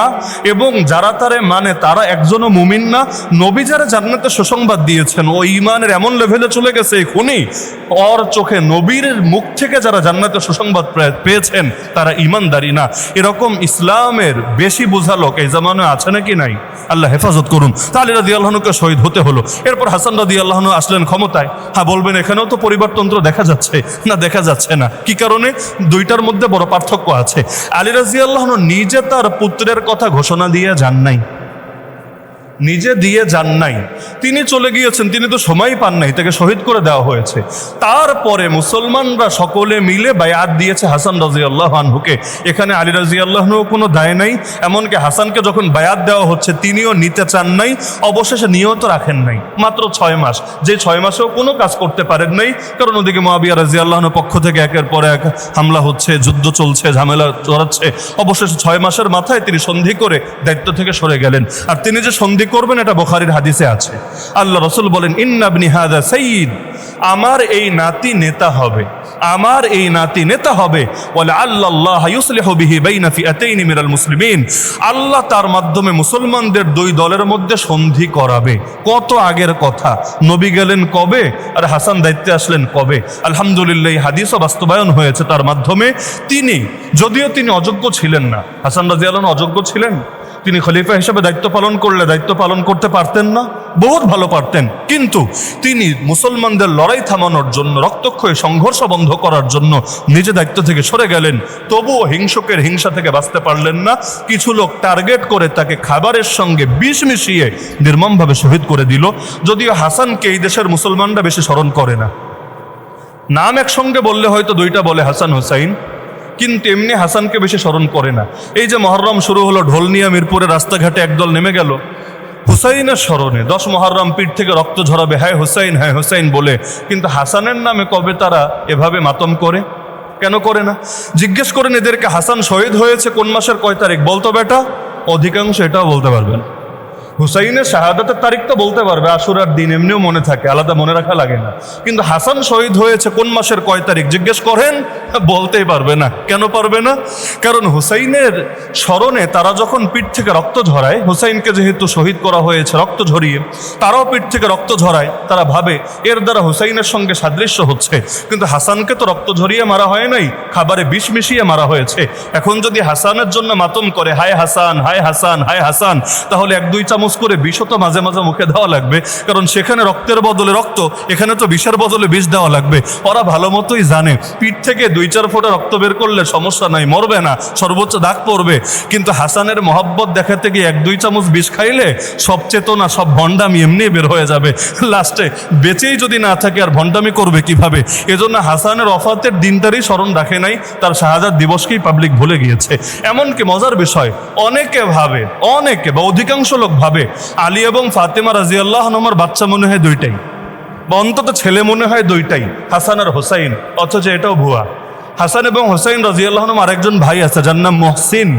এবং যারা তারে মানে তারা একজনও মুমিন না। নবী যারা জান্নাতে সুসংবাদ দিয়েছেন ও ঈমানের এমন লেভেলে চলে গেছে এই খুনি, ওর চোখে নবীর মুখ থেকে যারা জান্নাতে সুসংবাদ পেয়েছেন তারা ঈমানদারি না। এরকম ইসলামের বেশি বোঝা লোক এই জামানায় আছে নাকি নাই? আল্লাহ হেফাজত করুন। তা আলী রাদিয়াল্লাহু আনহুকে শহীদ হতে হলো। এরপর হাসান রাদিয়াল্লাহু আনহু আসলেন ক্ষমতায়। হ্যাঁ বলবেন এখানেও তো পরিবারতন্ত্র দেখা যাচ্ছে না, দেখা যাচ্ছে না। কি কারণে? দুইটার মধ্যে বড় পার্থক্য আছে। আলী রাদিয়াল্লাহু আনহু নিজে তার পুত্রের কথা ঘোষণা দিয়ে যান নাই, নিজে দিয়ে যান নাই, তিনি চলে গিয়েছেন, তিনি তো সময় পান নাই, তাকে শহীদ করে দেওয়া হয়েছে। তারপরে মুসলমানরা সকলে মিলে বায়াত দিয়েছে হাসান রাদিয়াল্লাহু আনহুকে। এখানে আলী রাদিয়াল্লাহু আনহু কোনো দায় নাই। এমনকি হাসানকে যখন বায়াত দেওয়া হচ্ছে তিনিও নিতে চান নাই, অবশেষে নিয়ত রাখেন নাই। মাত্র 6 মাস, যে 6 মাসেও কোনো কাজ করতে পারেন নাই, কারণ ওদিকে মুআবিয়া রাদিয়াল্লাহু আনহুর পক্ষ থেকে একের পর এক হামলা হচ্ছে, যুদ্ধ চলছে, ঝামেলা চড়াচ্ছে। অবশেষে 6 মাসের মাথায় তিনি সন্ধি করে দায়িত্ব থেকে সরে গেলেন। আর তিনি যে সন্ধি করবেন এটা বুখারীর হাদিসে আছে। আল্লাহ রাসূল বলেন, ইন্না ইবনি হাযা সাইয়্যিদ, আমার এই নাতি নেতা হবে, আমার এই নাতি নেতা হবে। ওয়ালা আল্লাহ ইউসলিহু বিহি বাইনা ফিআতাইন মিনাল মুসলিমিন, আল্লাহ তার মাধ্যমে মুসলমানদের দুই দলের মধ্যে সন্ধি করাবে। কত আগের কথা, নবী গেলেন কবে আর হাসান দায়িত্বে আসলেন কবে। আলহামদুলিল্লাহ এই হাদিসও বাস্তবায়ন হয়েছে তার মাধ্যমে। তিনি যদিও তিনি অযোগ্য ছিলেন না, হাসান রাদিয়াল্লাহু আনহু অযোগ্য ছিলেন, তিনি খলিফা হিসেবে দায়িত্ব পালন করলে দায়িত্ব পালন করতে পারতেন না, বহুত ভালো পারতেন, কিন্তু তিনি মুসলমানদের লড়াই থামানোর জন্য, রক্তক্ষয়ী সংঘর্ষ বন্ধ করার জন্য নিজে দায়িত্ব থেকে সরে গেলেন। তবুও হিংসকের হিংসা থেকে বাঁচতে পারলেন না। কিছু লোক টার্গেট করে তাকে খাবারের সঙ্গে বিষ মিশিয়ে নির্মমভাবে শহীদ করে দিল। যদিও হাসানকে এই দেশের মুসলমানরা বেশি স্মরণ করে না, নাম একসঙ্গে বললে হয়তো দুইটা বলে হাসান হুসাইন, কিন্তু এমনি হাসানকে বেশি স্মরণ করে না। এই যে মহরম শুরু হলো, ঢোল নিয়ে মিরপুরে রাস্তাঘাটে একদল নেমে গেল হুসাইনের স্মরণে। 10 মহরম পিঠ থেকে রক্ত ঝরাবে, হ্যাঁ হুসাইন, হ্যাঁ হুসাইন বলে, কিন্তু হাসানের নামে কবে তারা এভাবে মাতম করে? কেন করে না? জিজ্ঞেস করেন এদেরকে, হাসান শহীদ হয়েছে কোন মাসের কয় তারিখ বলতো বেটা? অধিকাংশ এটাও বলতে পারবেন। হুসাইনের শাহাদাতের তারিখ তো বলতে পারবে, আশুরার দিন এমনিও মনে থাকে, আলাদা মনে রাখা লাগে না। কিন্তু হাসান শহীদ হয়েছে কোন মাসের কয় তারিখ জিজ্ঞেস করেন, বলতেই পারবে না। কেন পারবে না? কারণ হুসাইনের স্মরণে তারা যখন পিঠ থেকে রক্ত ঝরায়, হুসাইনকে যেহেতু শহীদ করা হয়েছে রক্ত ঝরিয়ে, তারাও পিঠ থেকে রক্ত ঝরায়, তারা ভাবে এর দ্বারা হুসাইনের সঙ্গে সাদৃশ্য হচ্ছে। কিন্তু হাসানকে তো রক্ত ঝরিয়ে মারা হয় নাই, খাবারে বিষ মিশিয়ে মারা হয়েছে। এখন যদি হাসানের জন্য মাতম করে, হায় হাসান, হায় হাসান, হায় হাসান, তাহলে 1-2 চামচ করে বিষও তো মাঝে মাঝে মুখে দেওয়া লাগবে, কারণ সেখানে রক্তের বদলে রক্ত, এখানে তো বিষের বদলে বিষ দেওয়া লাগবে। ওরা ভালো মতোই জানে পিঠ থেকে 2-4 ফোঁটা রক্ত বের করলে সমস্যা নাই, মরবে না, সর্বোচ্চ দাগ পড়বে। কিন্তু হাসানের মহব্বত দেখাতে গিয়ে 1-2 চামচ বিষ খাইলে সব চেতনা, সব ভণ্ডামি এমনি বের হয়ে যাবে। লাস্টে বেঁচেই যদি না থাকে আর ভণ্ডামি করবে কিভাবে? এজন্য হাসানের ওফাতের দিনটারই স্মরণ রাখে নাই, তার শাহাদাত দিবসকেই পাবলিক ভুলে গিয়েছে। এমনকি মজার বিষয়, অনেকে ভাবে, অনেকে বা অধিকাংশ লোক ভাবে আলী এবং ফাতেমা রাদিয়াল্লাহু আনহুর বাচ্চা মনে হয় 2টাই, বা অন্তত ছেলে মনে হয় 2টাই, হাসান আর হোসাইন। অথচ এটাও ভুয়া। হাসান এবং হোসাইন রাদিয়াল্লাহু আনহুর আরেকজন ভাই আছে যার নাম মুহসিন।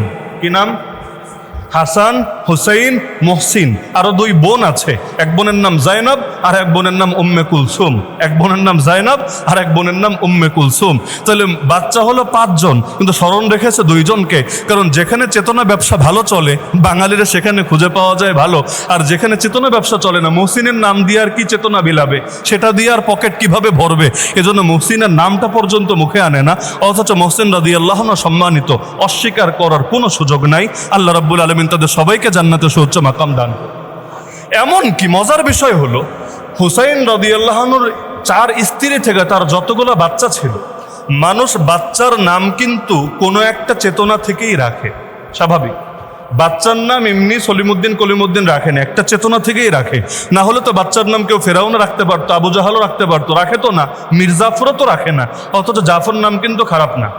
কি নাম? হাসান, হুসাইন, মুহসিন। আরো 2 বোন আছে, এক বোনের নাম জাইনাব আর এক বোনের নাম উম্মে কুলসুম। এক বোনের নাম জাইনাব আর এক বোনের নাম উম্মে কুলসুম। তাহলে বাচ্চা হলো 5 জন, কিন্তু স্মরণ রেখেছে 2 জনকে। কারণ যেখানে চেতনা ব্যবসা ভালো চলে, বাঙালিরা সেখানে খুঁজে পাওয়া যায় ভালো। আর যেখানে চেতনা ব্যবসা চলে না, মুহসিনের নাম দিয়ে আর কি চেতনা বিলাবে, সেটা দিয়ে আর পকেট কিভাবে ভরবে? এজন্য মুহসিনের নামটা পর্যন্ত মুখে আনে না। অথচ মুহসিন রাদিয়াল্লাহু আনহু সম্মানিত, অস্বীকার করার কোনো সুযোগ নাই। আল্লাহ রাব্বুল আলামিন তাদের সবাইকে জান্নাতে সুউচ্চ মাকাম দান করুন। এমন কি মজার বিষয় হলো, হুসাইন রাদিয়াল্লাহু আনহুর 4 স্ত্রী থেকে তার যতগুলো বাচ্চা ছিল, মানুষ বাচ্চার নাম কিন্তু কোনো একটা চেতনা থেকেই রাখে। স্বাভাবিক, বাচ্চার নাম এমনি সলিমুদ্দিন কলিমুদ্দিন রাখে না, একটা চেতনা থেকেই রাখে। না হলে তো বাচ্চার নাম কেউ ফেরাউনও রাখতে পারতো, আবু জাহালও রাখতে পারতো, রাখে তো না। মীর জাফরও তো রাখে না। অথচ জাফর নাম কিন্তু খারাপ না,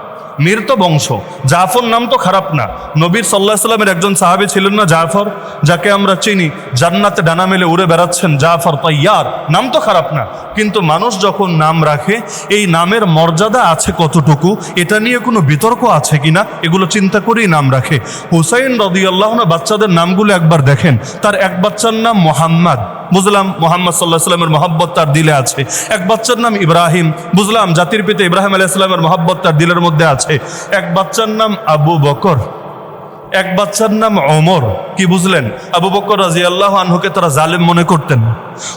মীর তো বংশ, জাফর নাম তো খারাপ না। নবীর সাল্লাল্লাহু আলাইহি সাল্লামের একজন সাহাবী ছিলেন না জাফর, যাকে আমরা চিনি, জান্নাতে ডানা মেলে উড়ে বেড়াচ্ছেন, জাফর তাইয়ার, নাম তো খারাপ না। কিন্তু মানুষ যখন নাম রাখে, এই নামের মর্যাদা আছে কতটুকু, এটা নিয়ে কোনো বিতর্ক আছে কিনা, এগুলো চিন্তা করেই নাম রাখে। হুসাইন রাদিয়াল্লাহু আনহু বাচ্চাদের নামগুলো একবার দেখেন। তার এক বাচ্চার নাম মুহাম্মদ, বুঝলাম মুহাম্মদ সাল্লাল্লাহু আলাইহি সাল্লামের মহব্বত তার দিলে আছে। এক বাচ্চার নাম ইব্রাহিম, বুঝলাম জাতির পিতা ইব্রাহিম আলাইহিস সালামের মহব্বত তার দিলের মধ্যে আছে। এক বাচ্চার নাম আবু বকর, এক বাচ্চার নাম ওমর। কি বুঝলেন? আবু বকর রাদিয়াল্লাহু আনহুকে তারা জালেম মনে করতেন,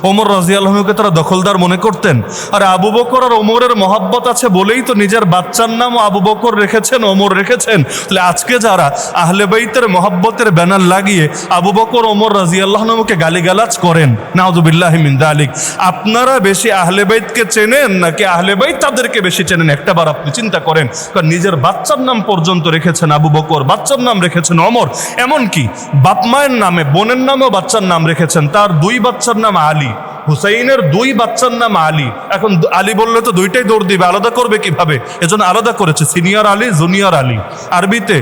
ওমর রাদিয়াল্লাহু আনহুকে তারা দখলদার মনে করতেন। আর আবু বকর আর ওমরের মহব্বত আছে বলেই তো নিজের বাচ্চার নাম আবু বকর রেখেছেন, ওমর রেখেছেন। তাহলে আজকে যারা আহলে বাইতের মহব্বতের ব্যানার লাগিয়ে আবু বকর ওমর রাদিয়াল্লাহু আনহুকে গালিগালাজ করেন, নাউযুবিল্লাহি মিন যালিক, আপনারা বেশি আহলে বাইতকে চেনেন নাকি আহলে বাইত তাদেরকে বেশি চেনেন? একটাবার আপনি চিন্তা করেন। কারণ নিজের বাচ্চার নাম পর্যন্ত রেখেছেন আবু বকর, বাচ্চার নাম রেখেছেন ওমর, এমনকি বাপ মায়ের নামে বোনের নামেও বাচ্চার নাম রেখেছেন। তার দুই বাচ্চার নাম আলী, হুসাইনের দুই বাচ্চার নাম আলী। এখন আলী বললে তো দুইটাই দৌড় দিবে, আলাদা করবে কিভাবে? এজন্য আলাদা করেছে, সিনিয়র আলী, জুনিয়র আলী। আরবিতে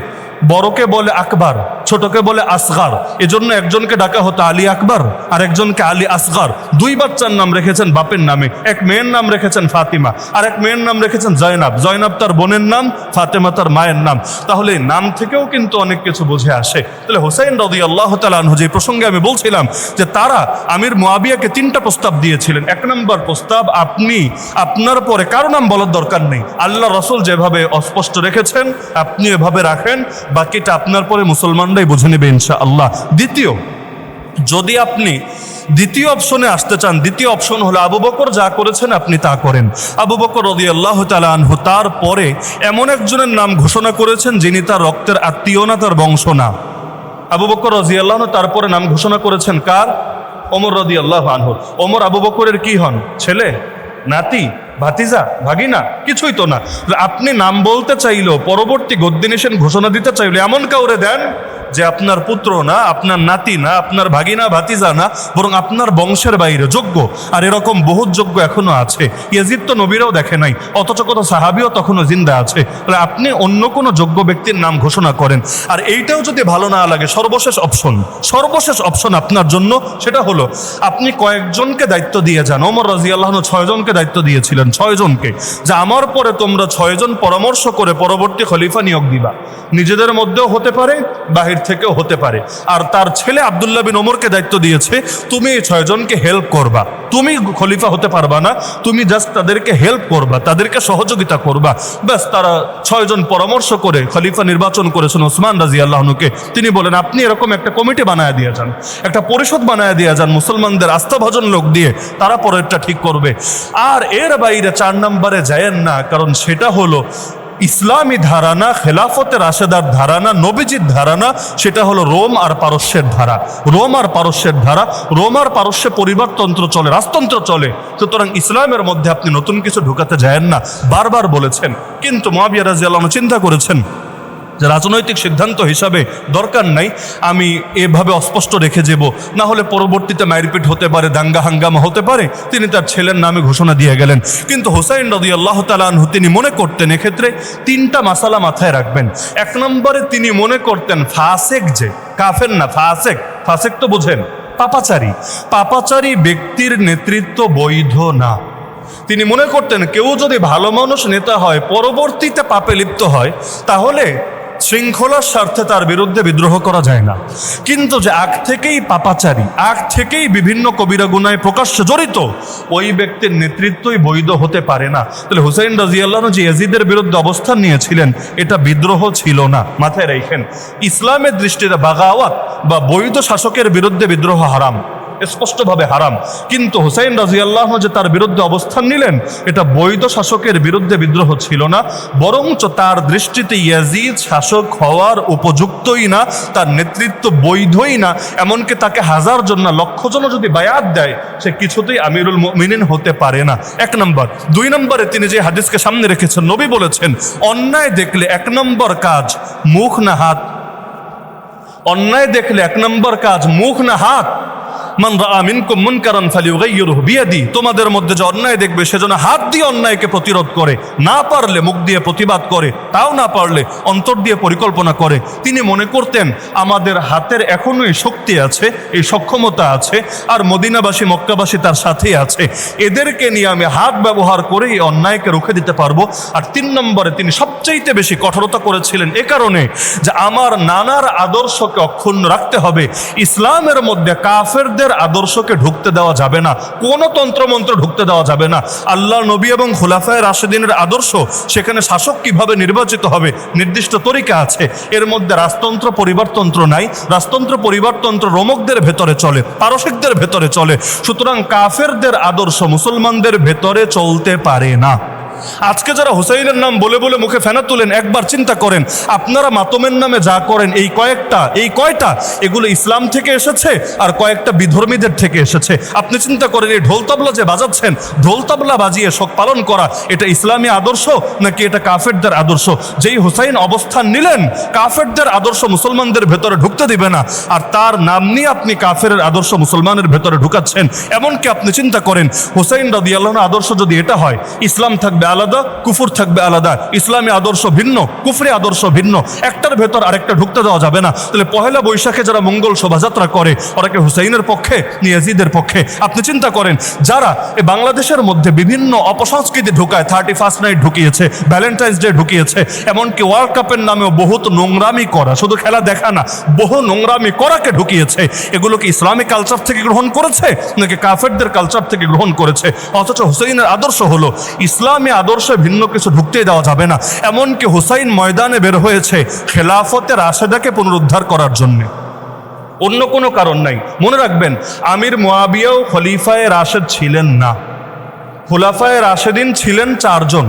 বড়কে বলে আকবর, ছোটকে বলে আসগার। এজন্য একজনকে ডাকা হতো আলী আকবর আর একজনকে আলী আসগার। দুই বাচ্চার নাম রেখেছেন বাপের নামে। এক মেয়ের নাম রেখেছেন ফাতিমা আর এক মেয়ের নাম রেখেছেন জয়নাব। জয়নাব তার বোনের নাম, ফাতেমা তার মায়ের নাম। তাহলে নাম থেকেও কিন্তু অনেক কিছু বুঝে আসে। তাহলে হুসাইন রাদিয়াল্লাহু তাআলা আনহু, যে প্রসঙ্গে আমি বলছিলাম যে তারা আমির মুয়াবিয়াকে 3টা প্রস্তাব দিয়েছিলেন। 1 নম্বর প্রস্তাব, আপনি আপনার পরে কারো নাম বলার দরকার নেই, আল্লাহ রাসূল যেভাবে অস্পষ্ট রেখেছেন আপনি এভাবে রাখেন, বাকিটা আপনার পরে মুসলমানরাই বুঝে নেবে ইনশাআল্লাহ। দ্বিতীয়, যদি আপনি দ্বিতীয় অপশনে আসতে চান, দ্বিতীয় অপশন হলো আবু বকর যা করেছেন আপনি তা করেন। আবু বকর রাদিয়াল্লাহু তাআলা আনহু তারপরে এমন একজনের নাম ঘোষণা করেছেন যিনি তার রক্তের আত্মীয় না, তার বংশ না। আবু বকর রাদিয়াল্লাহু আনহু তারপরে নাম ঘোষণা করেছেন কার? ওমর রাদিয়াল্লাহু আনহু। ওমর আবু বকরের কি হন? ছেলে, নাতি, ভাতিজা, ভাগিনা? কিছুই তো না। আপনি নাম বলতে চাইলেও, পরবর্তী গদ্দিনেশন ঘোষণা দিতে চাইলে এমন কাউরে দেন যে আপনার পুত্র না, আপনার নাতি না, আপনার ভাগিনা ভাতিজা না, বরং আপনার বংশের বাইরে যোগ্য। আর এরকম বহুত যোগ্য এখনো আছে। ইয়াজিদ তো নবীরাও দেখে নাই, অথচ কত সাহাবিও তখনও জিন্দা আছে। তাহলে আপনি অন্য কোনো যোগ্য ব্যক্তির নাম ঘোষণা করেন। আর এইটাও যদি ভালো না লাগে, সর্বশেষ অপশন আপনার জন্য, সেটা হলো আপনি কয়েকজনকে দায়িত্ব দিয়ে যান। ওমর রাদিয়াল্লাহু আনহু 6 জনকে দায়িত্ব দিয়েছিলেন, 6 জনকে, যে আমার পরে তোমরা 6 জন পরামর্শ করে পরবর্তী খলিফা নিয়োগ দিবা। নিজেদের মধ্যেও হতে পারে, বাহির থেকেও হতে পারে। আর তার ছেলে আব্দুল্লাহ বিন ওমরকে দায়িত্ব দিয়েছে, তুমি এই 6 জনকে হেল্প করবা। তুমি খলিফা হতে পারবা না, তুমি জাস্ট তাদেরকে হেল্প করবা, তাদেরকে সহযোগিতা করবা। ব্যাস, তারা 6 জন পরামর্শ করে খলিফা নির্বাচন করেছেন ওসমান রাদিয়াল্লাহু আনহুকে। তিনি বলেন, আপনি এরকম একটা কমিটি বানায় দিয়ে যান, একটা পরিষদ বানায় দিয়ে যান মুসলমানদের আস্থাভাজন লোক দিয়ে, তারা পরেরটা ঠিক করবে। আর এর বাইরে 4 নম্বরে যায়েন না, কারণ সেটা হলো ইসলামী ধারানা, খেলাফতে রাশেদার ধারানা, নবীজির ধারানা। সেটা হলো রোম আর পারস্যের ধারা। রোম আর পারস্যে পরিবারতন্ত্র চলে, রাজতন্ত্র চলে। সুতরাং ইসলামের মধ্যে আপনি নতুন কিছু ঢুকাতে যায়েন না, বারবার বলেছেন। কিন্তু মুআবিয়া রাদিয়াল্লাহু আনহু চিন্তা করেছেন যে রাজনৈতিক সিদ্ধান্ত হিসাবে দরকার নাই, আমি এভাবে অস্পষ্ট রেখে যাব, না হলে পরবর্তীতে মারপিট হতে পারে, দাঙ্গা হাঙ্গামা হতে পারে। তিনি তার ছেলের নামে ঘোষণা দিয়ে গেলেন। কিন্তু হুসাইন রাদিয়াল্লাহু তাআলা আনহু তিনি মনে করতেন এক্ষেত্রে 3টা মাসালা মাথায় রাখবেন। 1 নম্বরে তিনি মনে করতেন ফাসেক, যে কাফের না, ফাসেক তো বুঝেন, পাপাচারী ব্যক্তির নেতৃত্ব বৈধ না। তিনি মনে করতেন কেউ যদি ভালো মানুষ নেতা হয়, পরবর্তীতে পাপে লিপ্ত হয়, তাহলে শৃঙ্খলার স্বার্থে তার বিরুদ্ধে বিদ্রোহ করা যায় না। কিন্তু যে আগ থেকেই পাপাচারী, আগ থেকেই বিভিন্ন কবিরা গুনায় প্রকাশ্যে জড়িত, ওই ব্যক্তির নেতৃত্বই বৈধ হতে পারে না। তাহলে হুসাইন রাদিয়াল্লাহু আনহু যে ইয়াজিদের বিরুদ্ধে অবস্থান নিয়েছিলেন, এটা বিদ্রোহ ছিল না। মাথায় রাখেন, ইসলামের দৃষ্টিতে বাগাওয়াত বা বৈধ শাসকের বিরুদ্ধে বিদ্রোহ হারাম, স্পষ্টভাবে হারাম। কিন্তু হুসাইন রাদিয়াল্লাহু আনহু যে তার বিরুদ্ধে অবস্থান নিলেন, এটা বৈধ শাসকের বিরুদ্ধে বিদ্রোহ ছিল না, বরঞ্চ তার দৃষ্টিতে ইয়াজিদ শাসক হওয়ার উপযুক্তই না, তার নেতৃত্ব বৈধই না। এমনকি তাকে 1000 জন না, 1,00,000 জন যদি বায়াত দেয়, সে কিছুতেই আমিরুল মুমিনিন হতে পারে না। 1 নম্বর। 2 নম্বরে তিনি যে হাদিসকে সামনে রেখেছেন, নবী বলেছেন অন্যায় দেখলে 1 নম্বর কাজ মুখ না হাত। অন্যায় দেখলে 1 নম্বর কাজ মুখ না হাত। মান রাআ মিনকুম মুনকারান ফালিয়ুগাইয়িরহু বিয়াদি, তোমাদের মধ্যে যে অন্যায় দেখবে সেজন্য হাত দিয়ে অন্যায়কে প্রতিরোধ করে, না পারলে মুখ দিয়ে প্রতিবাদ করে, তাও না পারলে অন্তর দিয়ে পরিকল্পনা করে। তিনি মনে করতেন আমাদের হাতের এখনো এই শক্তি আছে, এই সক্ষমতা আছে, আর মদিনাবাসী মক্কাবাসী তার সাথেই আছে। এদেরকে নিয়ে আমি হাত ব্যবহার করে এই অন্যায়কে রুখে দিতে পারবো। আর 3 নম্বরে তিনি সবচাইতে বেশি কঠোরতা করেছিলেন এ কারণে যে আমার নানার আদর্শকে অক্ষুণ্ণ রাখতে হবে। ইসলামের মধ্যে কাফেরদের কাফেরদের আদর্শকে ঢুকতে দেওয়া যাবে না, কোনো তন্ত্রমন্ত্র ঢুকতে দেওয়া যাবে না। আল্লাহ নবী এবং খোলাফায়ে রাশেদিনের আদর্শ, সেখানে শাসক কিভাবে নির্বাচিত হবে নির্দিষ্ট তরিকা আছে। এর মধ্যে রাজতন্ত্র পরিবারতন্ত্র নাই। রাজতন্ত্র পরিবারতন্ত্র রোমকদের ভেতরে চলে, পারসিকদের ভেতরে চলে। সুতরাং কাফেরদের আদর্শ মুসলমানদের ভেতরে চলতে পারে না। আজকে যারা হুসাইনের নাম বলে বলে মুখে ফেনা তুলেন, একবার চিন্তা করেন আপনারা মাতমের নামে যা করেন এই কয়টা এগুলো ইসলাম থেকে এসেছে আর কয়েকটা বিধর্মীদের থেকে এসেছে। আপনি চিন্তা করেন এই ঢোল তবলা যে বাজাচ্ছেন, ঢোল তবলা বাজিয়ে শোক পালন করা, এটা ইসলামী আদর্শ নাকি এটা কাফেরদের আদর্শ? যেই হুসাইন অবস্থান নিলেন, কাফেরদের আদর্শ মুসলমানদের ভেতরে ঢুকতে দিবে না, আর তার নাম নিয়ে আপনি কাফেরের আদর্শ মুসলমানের ভেতরে ঢুকাচ্ছেন। এমনকি আপনি চিন্তা করেন হুসাইন রাদিয়াল্লাহু আনহু আদর্শ যদি এটা হয়, ইসলাম থাকবে আলাদা, কুফর থাকবে আলাদা, ইসলামী আদর্শ ভিন্ন, কুফরি আদর্শ ভিন্ন, একটার ভেতর আরেকটা ঢুকতে দেওয়া যাবে না। তাহলে পহেলা বৈশাখে যারা মঙ্গল শোভাযাত্রা করে ওরা কি হুসাইনের পক্ষে না ইয়াজিদের পক্ষে? আপনি চিন্তা করেন যারা এই বাংলাদেশের মধ্যে বিভিন্ন অপসংস্কৃতি ঢুকায়, 31st নাইট ঢুকিয়েছে, ভ্যালেন্টাইন্স ডে ঢুকিয়েছে, এমনকি ওয়ার্ল্ড কাপের নামেও বহুত নোংরামি করা, শুধু খেলা দেখা না, বহু নোংরামি করাকে ঢুকিয়েছে। এগুলো কি ইসলামিক কালচার থেকে গ্রহণ করেছে নাকি কাফেরদের কালচার থেকে গ্রহণ করেছে? অথচ হুসাইনের আদর্শ হলো ইসলামী আদর্শে ভিন্ন কিছু ঢুকতেই দেওয়া যাবে না। এমনকি হুসাইন ময়দানে বের হয়েছে খেলাফতে রাশেদাকে পুনরুদ্ধার করার জন্য, অন্য কোনো কারণ নাই। মনে রাখবেন আমির মুয়াবিয়াও খলিফায়ে রাশেদ ছিলেন না, খোলাফায়ে রাশেদিন ছিলেন 4 জন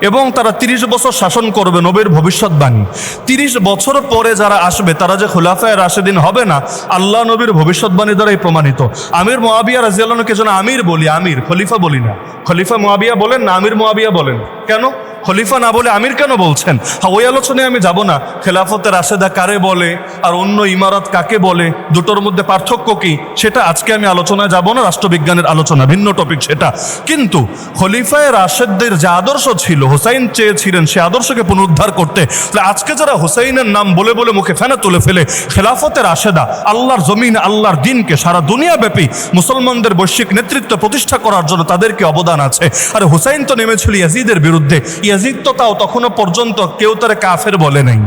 এবং তারা 30 বছর শাসন করবে, নবীর ভবিষ্যৎবাণী। 30 বছর পরে যারা আসবে তারা যে খোলাফায়ে রাশেদিন হবে না, আল্লাহ নবীর ভবিষ্যৎবাণী দ্বারাই প্রমাণিত। আমির মুয়াবিয়া রাদিয়াল্লাহু আনহুকে যেন আমির বলি, আমির, খলিফা বলি না। খলিফা মুয়াবিয়া বলেন না, আমির মুয়াবিয়া বলেন। কেন খলিফা না বলে আমির কেন বলছেন? হ্যাঁ, ওই আলোচনায় আমি যাব না। খেলাফতে রাশেদা কারে বলে আর অন্য ইমারত কাকে বলে, দুটোর মধ্যে পার্থক্য কি, সেটা আজকে আমি আলোচনায় যাব না। রাষ্ট্রবিজ্ঞানের আলোচনা, ভিন্ন টপিক সেটা। কিন্তু খলিফায়ে রাশেদদের যে আদর্শ ছিল, হুসাইন চেয়েছিলেন সে আদর্শকে পুনরুদ্ধার করতে। তাহলে আজকে যারা হুসাইনের নাম বলে বলে মুখে ফেনা তুলে ফেলে, খেলাফতে রাশেদা আল্লাহর জমিন, আল্লাহর দিনকে সারা দুনিয়া ব্যাপী মুসলমানদের বৈশ্বিক নেতৃত্ব প্রতিষ্ঠা করার জন্য তাদের কি অবদান আছে? আর হুসাইন তো নেমেছিল ইয়াজিদের বিরুদ্ধে। ইয়াজিদ তো তাও তখনও পর্যন্ত কেউ তারে কাফের বলে নাই।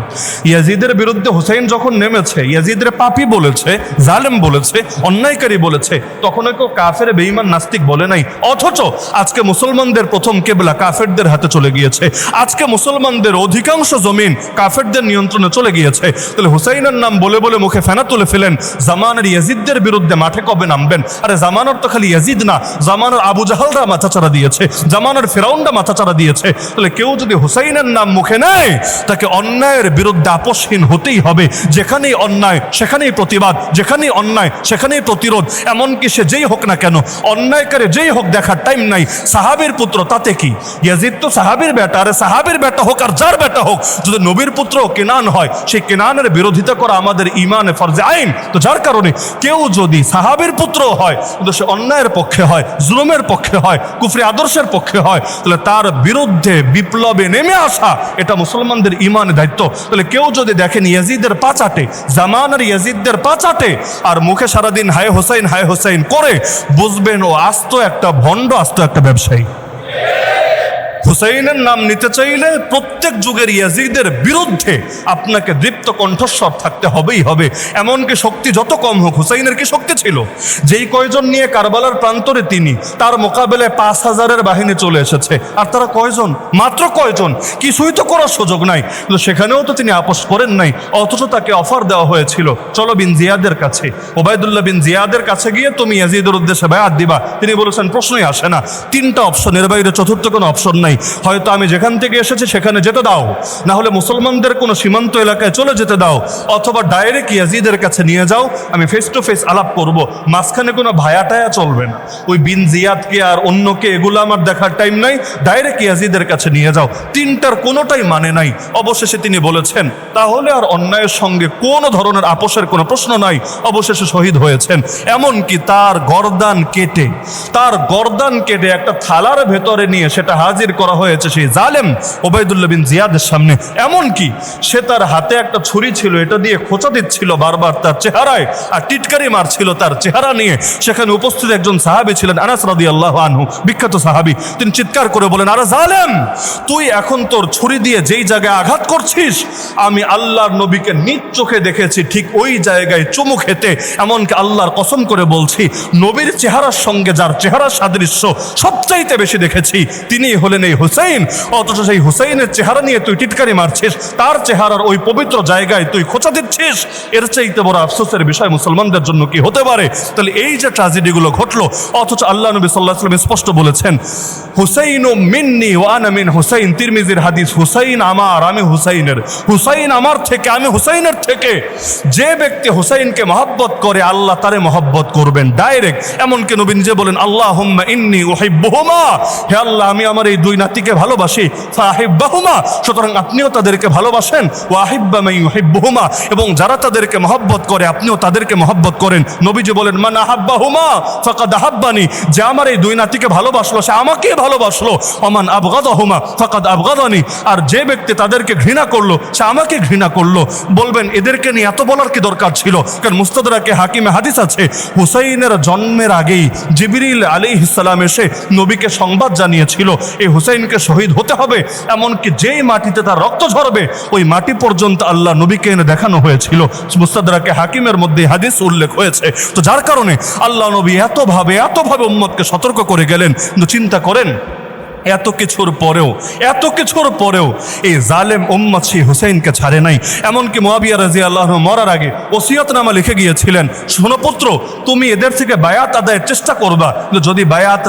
ইয়াজিদের বিরুদ্ধে হুসাইন যখন নেমেছে, ইয়াজিদের পাপী বলেছে, জালেম বলেছে, অন্যায়কারী বলেছে, তখন কেউ কাফের বেঈমান নাস্তিক বলে নাই। অথচ আজকে মুসলমানদের প্রথম কেবলা কাফেরদের হাতে চলে গিয়েছে। আজকে মুসলমানদের অধিকাংশ জমিন কাফেরদের নিয়ন্ত্রণে চলে গিয়েছে। তাহলে হুসাইনের নাম বলে বলে মুখে ফেনা তুলে ফেলেন, জামানের ইয়াজিদদের বিরুদ্ধে মাঠে কবে নামবেন? আরে জামানার তো খালি ইয়াজিদ না, জামানার আবু জাহালরা মাথাচাড়া দিয়েছে, জামানার ফিরাউনরা মাথাচাড়া দিয়েছে। তাহলে কেউ যদি হুসাইনের নাম মুখে নেয়, তাকে অন্যায়ের বিরুদ্ধে আপোষহীন হতেই হবে। যেখানেই অন্যায় সেখানেই প্রতিবাদ, যেখানেই অন্যায় সেখানেই প্রতিরোধ। এমনকি সে যেই হোক না কেন, অন্যায়কারী যেই হোক, দেখার টাইম নাই। সাহাবীর পুত্র তাতে কি, ইয়াজিদ তো সাহাবীর বেটা, আরে সাহাবীর বেটা হোক আর যার বেটা হোক, যদি নবীর পুত্র কেনান হয়, সেই কেনানের বিরোধিতা করা আমাদের ইমানে ফরজে আইন। তো যার কারণে কেউ যদি সাহাবীর পুত্র হয় কিন্তু সে অন্যায়ের পক্ষে হয়, জুলুমের পক্ষে হয়, কুফরি আদর্শের পক্ষে হয়, তাহলে তার বিরুদ্ধে বিপ্লবে নেমে আসা এটা মুসলমানদের ইমানের দায়িত্ব। তাহলে কেউ যদি দেখেন ইয়াজিদের পাচাটে, জামানার ইয়াজিদদের পাচাটে, আর মুখে সারাদিন হায় হোসাইন করে, বুঝবেন ও আস্ত একটা ভণ্ড, আস্ত একটা ব্যবসায়ী। হুসাইনের নাম নিতে চাইলে প্রত্যেক যুগের ইয়াজিদের বিরুদ্ধে আপনাকে দীপ্ত কণ্ঠস্বর থাকতে হবেই হবে। এমনকি শক্তি যত কম হোক, হুসাইনের কি শক্তি ছিল? যেই কয়জন নিয়ে কারবালার প্রান্তরে তিনি, তার মোকাবেলায় 5000-এর বাহিনী চলে এসেছে। আর তারা কয়জন? মাত্র কয়জন, কিছুই তো করার সুযোগ নাই। কিন্তু সেখানেও তো তিনি আপোষ করেন নাই। অথচ তাকে অফার দেওয়া হয়েছিল, চলো বিন জিয়াদের কাছে, ওবায়দুল্লাহ বিন জিয়াদের কাছে গিয়ে তুমি ইয়াজিদের উদ্দেশ্যে বায়াত দিবা। তিনি বলেছেন প্রশ্নই আসে না। 3টা অপশনের বাইরে চতুর্থ কোনো অপশন নাই। হয়তো আমি যেখান থেকে এসেছি সেখানে যেতে দাও, না হলে মুসলমানদের কোনো সীমান্ত এলাকায় চলে যেতে দাও, অথবা ডাইরেক্ট ইয়াজিদের কাছে নিয়ে যাও, আমি ফেস টু ফেস আলাপ করব। মাঝখানে কোনো ভায়াটায়া চলবে না। ওই বিন জিয়াদকে আর অন্যকে এগুলো আমার দেখার টাইম নাই, ডাইরেক্ট ইয়াজিদের কাছে নিয়ে যাও। 3টার কোনোটাই মানে নাই। অবশেষে তিনি বলেছেন তাহলে আর অন্যায়ের সঙ্গে কোনো ধরনের আপোষের কোনো প্রশ্ন নাই। অবশেষে শহীদ হয়েছেন। এমনকি তার গর্দান কেটে একটা থালার ভেতরে নিয়ে সেটা হাজির করা হয়েছে সেই জালেম ওবায়দুল্লাহ বিন জিয়াদের সামনে। এমন কি সে তার হাতে একটা ছুরি ছিল, এটা দিয়ে খোঁচা দিচ্ছিল বারবার তার চেহারায়, আর টিটকারি মারছিল তার চেহারা নিয়ে। সেখানে উপস্থিত একজন সাহাবী ছিলেন আনাস রাদিয়াল্লাহু আনহু, বিখ্যাত সাহাবী। তিনি চিৎকার করে বলেন, আরে জালেম, তুই এখন তোর ছুরি দিয়ে যেই জায়গায় আঘাত করছিস, আমি আল্লাহর নবীকে নিজ চোখে দেখেছি ঠিক ওই জায়গায় চুমু খেতে। এমনকি আল্লাহর কসম করে বলছি, নবীর চেহারার সঙ্গে যার চেহারার সাদৃশ্য সবচাইতে বেশি দেখেছি তিনি হলেন এই হুসাইন। অথচ সেই হুসাইনের চেহারা নিয়ে তুই টিটকারি মারছিস, তার চেহারার ওই পবিত্র জায়গায় তুই খোঁচা দিচ্ছিস। এর চাইতে বড় আফসোসের বিষয় মুসলমানদের জন্য কি হতে পারে? তাহলে এই যে ট্র্যাজেডিগুলো ঘটলো, অথচ আল্লাহ নবী সাল্লাল্লাহু আলাইহি ওয়াসাল্লাম স্পষ্ট বলেছেন, হুসাইন মিন্নি ওয়া আনা মিন হুসাইন। তিরমিজির হাদিস, হুসাইন আমার, আমি হুসাইনের। হুসাইন আমার থেকে, আমি হুসাইনের থেকে। যে ব্যক্তি হুসাইনকে মহব্বত করে আল্লাহ তারে মহব্বত করবেন ডাইরেক্ট। এমনকি নবী নিজে বলেন, আল্লাহুম্মা ইন্নী উহিব্বুহুমা, হে আল্লাহ আমি আমার এই দুই নাতিকে ভালোবাসি, ফাহিব্বাহুমা, সুতরাং আপনিও তাদেরকে ভালোবাসেন, ওয়া আহিব্বা মান ইউহিব্বুহুমা, এবং যারা তাদেরকে মহব্বত করে আপনিও তাদেরকে মহব্বত করেন। নবীজি বলেন, মান আহাব্বাহুমা ফাকাদ আহাব্বানি, যে আমার এই দুই নাতিকে ভালোবাসলো সে আমাকে ভালোবাসলো। ওমান আবগাদাহুমা ফাকাদ আবগাদানি, আর যে ব্যক্তি তাদেরকে ঘৃণা করলো সে আমাকে ঘৃণা করলো। বলবেন এদেরকে নিয়ে এত বলার কি দরকার ছিল? কারণ মুস্তাদরাকে হাকিমে হাদিস আছে, হুসাইনের জন্মের আগেই জিবরিল আলাইহিস সালাম এসে নবীকে সংবাদ জানিয়েছিল এই হুসাইনকে শহীদ হতে হবে। এমনকি যেই মাটিতে তার রক্ত ঝরবে ওই মাটি পর্যন্ত আল্লাহ নবীকে এনে দেখানো হয়েছিল। মুস্তাদরাকে হাকিমের মধ্যে হাদিস উল্লেখ হয়েছে। তো যার কারণে আল্লাহ নবী এতভাবে উম্মতকে সতর্ক করে গেলেন। কিন্তু চিন্তা করেন, এত কিছুর পরেও এই জালেম উম্মত সেই হুসাইনকে ছাড়ে নাই। এমনকি মুআবিয়া রাদিয়াল্লাহু আনহু মরার আগে ওসিয়তনামা লিখে গিয়েছিলেন, শোনো পুত্র, তুমি এদের থেকে বায়াত আদায়ের চেষ্টা করবা, যদি বায়াত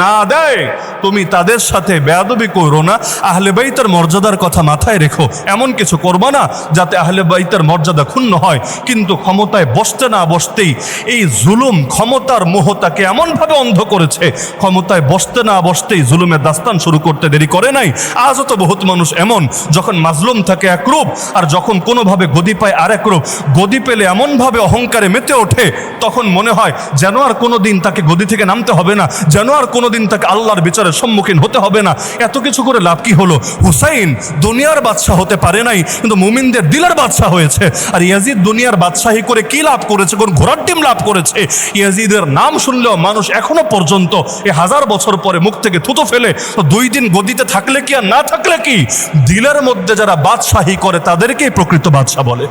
না দেয় তুমি তাদের সাথে বেয়াদবি করো না, আহলে বাইতের মর্যাদার কথা মাথায় রেখো, এমন কিছু করবা না যাতে আহলে বাইতের মর্যাদা ক্ষুণ্ণ হয়। কিন্তু ক্ষমতায় বসতে না বসতেই এই জুলুম, ক্ষমতার মোহ তাকে এমনভাবে অন্ধ করেছে, ক্ষমতায় বসতে না বসতেই জুলুমের দাস্তান শুরু করতে দেরি করে নাই। আজও তো বহুত মানুষ এমন, যখন মাজলুম থাকে এক রূপ, আর যখন কোনোভাবে গদি পায় আরেক রূপ। গদি পেলে এমনভাবে অহংকারে মেতে ওঠে, তখন মনে হয় যেন আর কোনো দিন তাকে গদি থেকে নামতে হবে না, যেন আর কোনো দিন তাকে আল্লাহর বিচারের সম্মুখীন হতে হবে না। এত কিছু করে লাভ কি হলো? হুসাইন দুনিয়ার বাদশাহ হতে পারে নাই, কিন্তু মুমিনদের দিলের বাদশাহ হয়েছে। আর ইয়াজিদ দুনিয়ার বাদশাহী করে কি লাভ করেছে? কোন ঘোড়ার ডিম লাভ করেছে। ইয়াজিদের নাম শুনলেও মানুষ এখনো পর্যন্ত 1000 বছর পরে মুখ থেকে থুতো ফেলে। তো 2 দিন গদিতে থাকলে কি আর না থাকলে কি, দিলের মধ্যে যারা বাদশাহী করে তাদেরকেই প্রকৃত বাদশাহ বলে।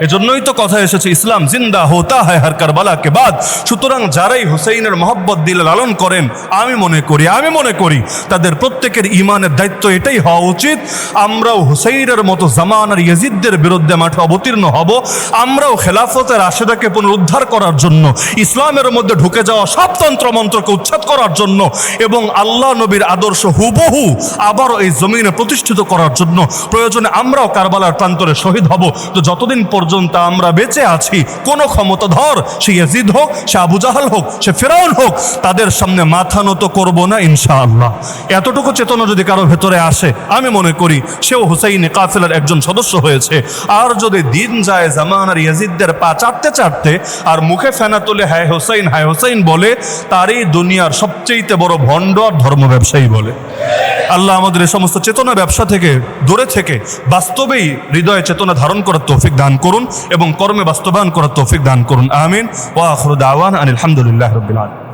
এজন্যই তো কথা এসেছে, ইসলাম জিন্দা হোতা হয় হর কারবালা কে বাদ। সুতরাং যারাই হুসাইনের মহব্বত দিলে লালন করেন, আমি মনে করি তাদের প্রত্যেকের ইমানের দায়িত্ব এটাই হওয়া উচিত, আমরাও হুসাইনের মতো জামানার ইয়াজিদদের বিরুদ্ধে মাঠে অবতীর্ণ হব। আমরাও খেলাফতের আশিদাকে পুনরুদ্ধার করার জন্য, ইসলামের মধ্যে ঢুকে যাওয়া সব তন্ত্রমন্ত্রকে উচ্ছেদ করার জন্য, এবং আল্লাহ নবীর আদর্শ হুবহু আবারও এই জমিনে প্রতিষ্ঠিত করার জন্য প্রয়োজনে আমরাও কারবালার প্রান্তরে শহীদ হব। তো যতদিন পর্যন্ত আমরা বেঁচে আছি, কোন ক্ষমতাধর, সে ইয়াজিদ হোক, সে আবু জাহাল হোক, সে ফিরআউন হোক, তাদের সামনে মাথা নত করব না ইনশাআল্লাহ। এতটুকু চেতনা যদি কারো ভেতরে আসে, আমি মনে করি সেও হুসাইনি কাফেলার একজন সদস্য হয়েছে। আর যদি দিন যায় জামানার ইয়াজিদদের পা চাটতে আর মুখে ফেনা তুলে হায় হোসাইন বলে, তারই দুনিয়ার সবচেয়ে বড় ভণ্ড আর ধর্ম ব্যবসায়ী বলে। আল্লাহ আমাদের এই সমস্ত চেতনা ব্যবসা থেকে দূরে থেকে বাস্তবেই হৃদয়ে চেতনা ধারণ করার তৌফিক দান করুন এবং কর্মে বাস্তবায়ন করার তৌফিক দান করুন। আমিন। ওয়া আখিরু দাওয়ানা আনিল হামদুলিল্লাহি রাব্বিল আলামিন।